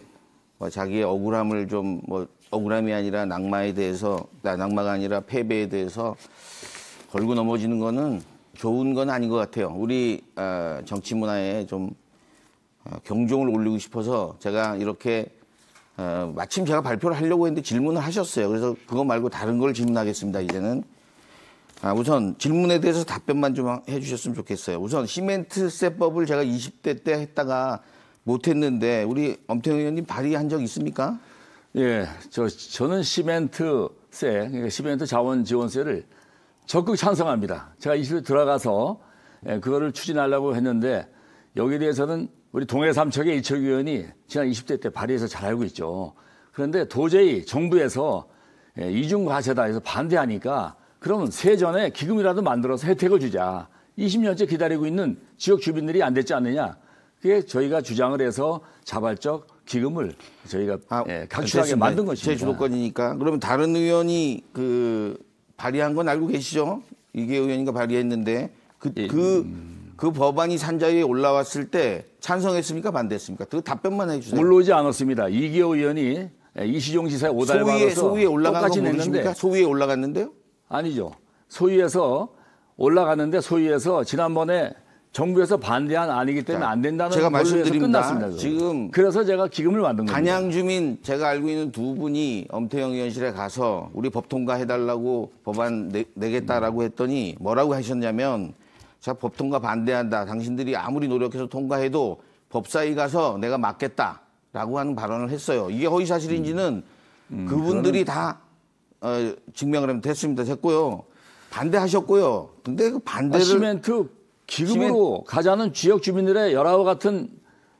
뭐 자기의 억울함을 좀 뭐 억울함이 아니라 낙마가 아니라 패배에 대해서 걸고 넘어지는 거는 좋은 건 아닌 것 같아요. 우리 정치 문화에 좀 경종을 울리고 싶어서 제가 이렇게 마침 제가 발표를 하려고 했는데 질문을 하셨어요. 그래서 그거 말고 다른 걸 질문하겠습니다. 이제는 우선 질문에 대해서 답변만 좀 해주셨으면 좋겠어요. 우선 시멘트세법을 제가 20대 때 했다가 못했는데 우리 엄태영 의원님 발의한 적 있습니까? 예, 저는 시멘트세, 그러니까 시멘트 자원지원세를 적극 찬성합니다. 제가 20대 들어가서 그거를 추진하려고 했는데 여기에 대해서는 우리 동해 삼척의 이철규 의원이 지난 20대 때 발의해서 잘 알고 있죠. 그런데 도저히 정부에서 이중과세다 해서 반대하니까 그러면 세전에 기금이라도 만들어서 혜택을 주자. 20년째 기다리고 있는 지역 주민들이 안 됐지 않느냐. 그게 저희가 주장을 해서 자발적 기금을 저희가 각출하게 만든 것입니다. 제 주도권이니까. 그러면 다른 의원이 발의한 건 알고 계시죠? 이게 의원인가 발의했는데 그 법안이 산자위에 올라왔을 때 찬성했습니까? 반대했습니까? 그 답변만 해주세요. 올라오지 않았습니다. 이기호 의원이 이시종 지사의 오달을 받아서 소위에 올라간 똑같이 거 모르십니까? 냈는데 소위에 올라갔는데요? 아니죠. 소위에서 올라갔는데 소위에서 지난번에 정부에서 반대한 아니기 때문에 안 된다는 제가 걸로 해서 말씀드립니다. 끝났습니다. 그거. 지금 그래서 제가 기금을 만든 겁니다. 단양 주민 제가 알고 있는 두 분이 엄태영 의원실에 가서 우리 법 통과해달라고 법안 내겠다라고 했더니 뭐라고 하셨냐면 제가 법 통과 반대한다. 당신들이 아무리 노력해서 통과해도 법사위 가서 내가 막겠다라고 하는 발언을 했어요. 이게 허위사실인지는 그분들이 다 증명을 하면 됐고요. 반대하셨고요. 근데 그 반대를 시멘트 기금으로 가자는 지역 주민들의 열화와 같은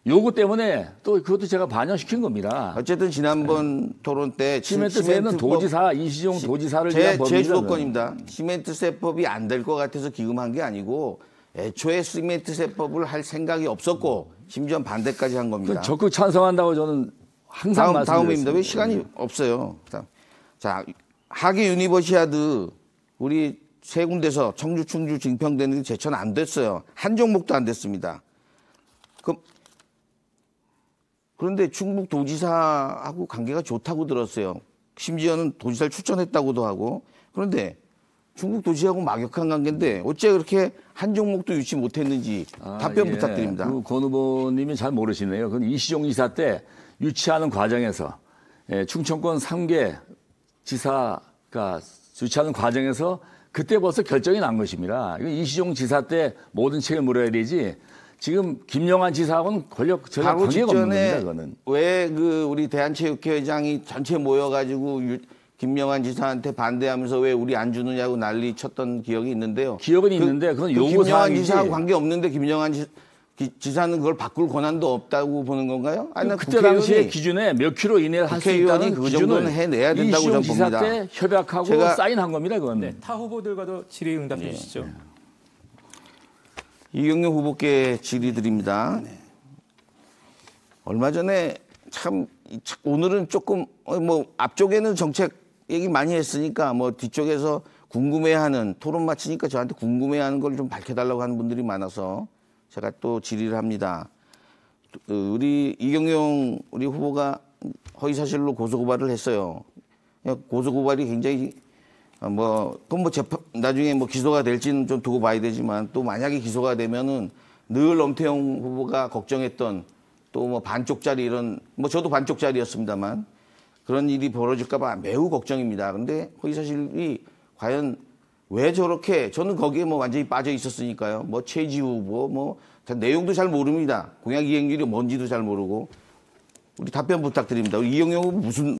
요구 때문에 또 그것도 제가 반영시킨 겁니다. 어쨌든 지난번 토론 때 시멘트세는 도지사 이시종 도지사를 위한 법입니다. 제 주도권입니다. 시멘트세법이 안 될 것 같아서 기금한 게 아니고 애초에 시멘트세법을 할 생각이 없었고 심지어 반대까지 한 겁니다. 적극 찬성한다고 저는 항상 말씀드렸습니다. 다음입니다. 왜 시간이 없어요. 자, 하계 유니버시아드 우리 세 군데서 청주, 충주, 증평되는 게 제천 안 됐어요. 한 종목도 안 됐습니다. 그런데 충북 도지사하고 관계가 좋다고 들었어요. 심지어는 도지사를 추천했다고도 하고. 그런데 충북 도지사하고 막역한 관계인데 어째 그렇게 한 종목도 유치 못했는지 답변 부탁드립니다. 권 후보님이 잘 모르시네요. 그건 이시종 지사 때 유치하는 과정에서 충청권 3개 지사가 유치하는 과정에서 그때 벌써 결정이 난 것입니다. 이시종 지사 때 모든 책을 물어야 되지. 지금 김영환 지사하고는 전혀 관계가 없는 겁니다. 그거는. 왜 우리 대한체육회장이 전체 모여가지고 김영환 지사한테 반대하면서 왜 우리 안 주느냐고 난리 쳤던 기억이 있는데요. 기억은 있는데 그건 요구사항이지. 김영환 지사하고 관계 없는데 김영환 지사는 그걸 바꿀 권한도 없다고 보는 건가요? 아니, 그때 당시의 기준에 몇 킬로 이내에 할 수 있다는 그 정도는 해내야 된다고 저는 지사 봅니다. 때 협약하고 사인한 겁니다. 그건. 타 후보들과도 질의응답해 주시죠. 이경영 후보께 질의드립니다. 얼마 전에 참 오늘은 조금 뭐 앞쪽에는 정책 얘기 많이 했으니까 뭐 뒤쪽에서 궁금해하는 토론 마치니까 저한테 궁금해하는 걸 좀 밝혀달라고 하는 분들이 많아서 제가 또 질의를 합니다. 우리 이경영 우리 후보가 허위사실로 고소고발을 했어요. 고소고발이 굉장히 나중에 기소가 될지는 좀 두고 봐야 되지만 또 만약에 기소가 되면은 늘 엄태영 후보가 걱정했던 또 반쪽짜리 이런 저도 반쪽짜리였습니다만 그런 일이 벌어질까봐 매우 걱정입니다. 그런데 허위사실이 과연 왜 저렇게 저는 거기에 완전히 빠져 있었으니까요. 최지 후보 내용도 잘 모릅니다. 공약 이행률이 뭔지도 잘 모르고 우리 답변 부탁드립니다. 우리 이경영 후보 무슨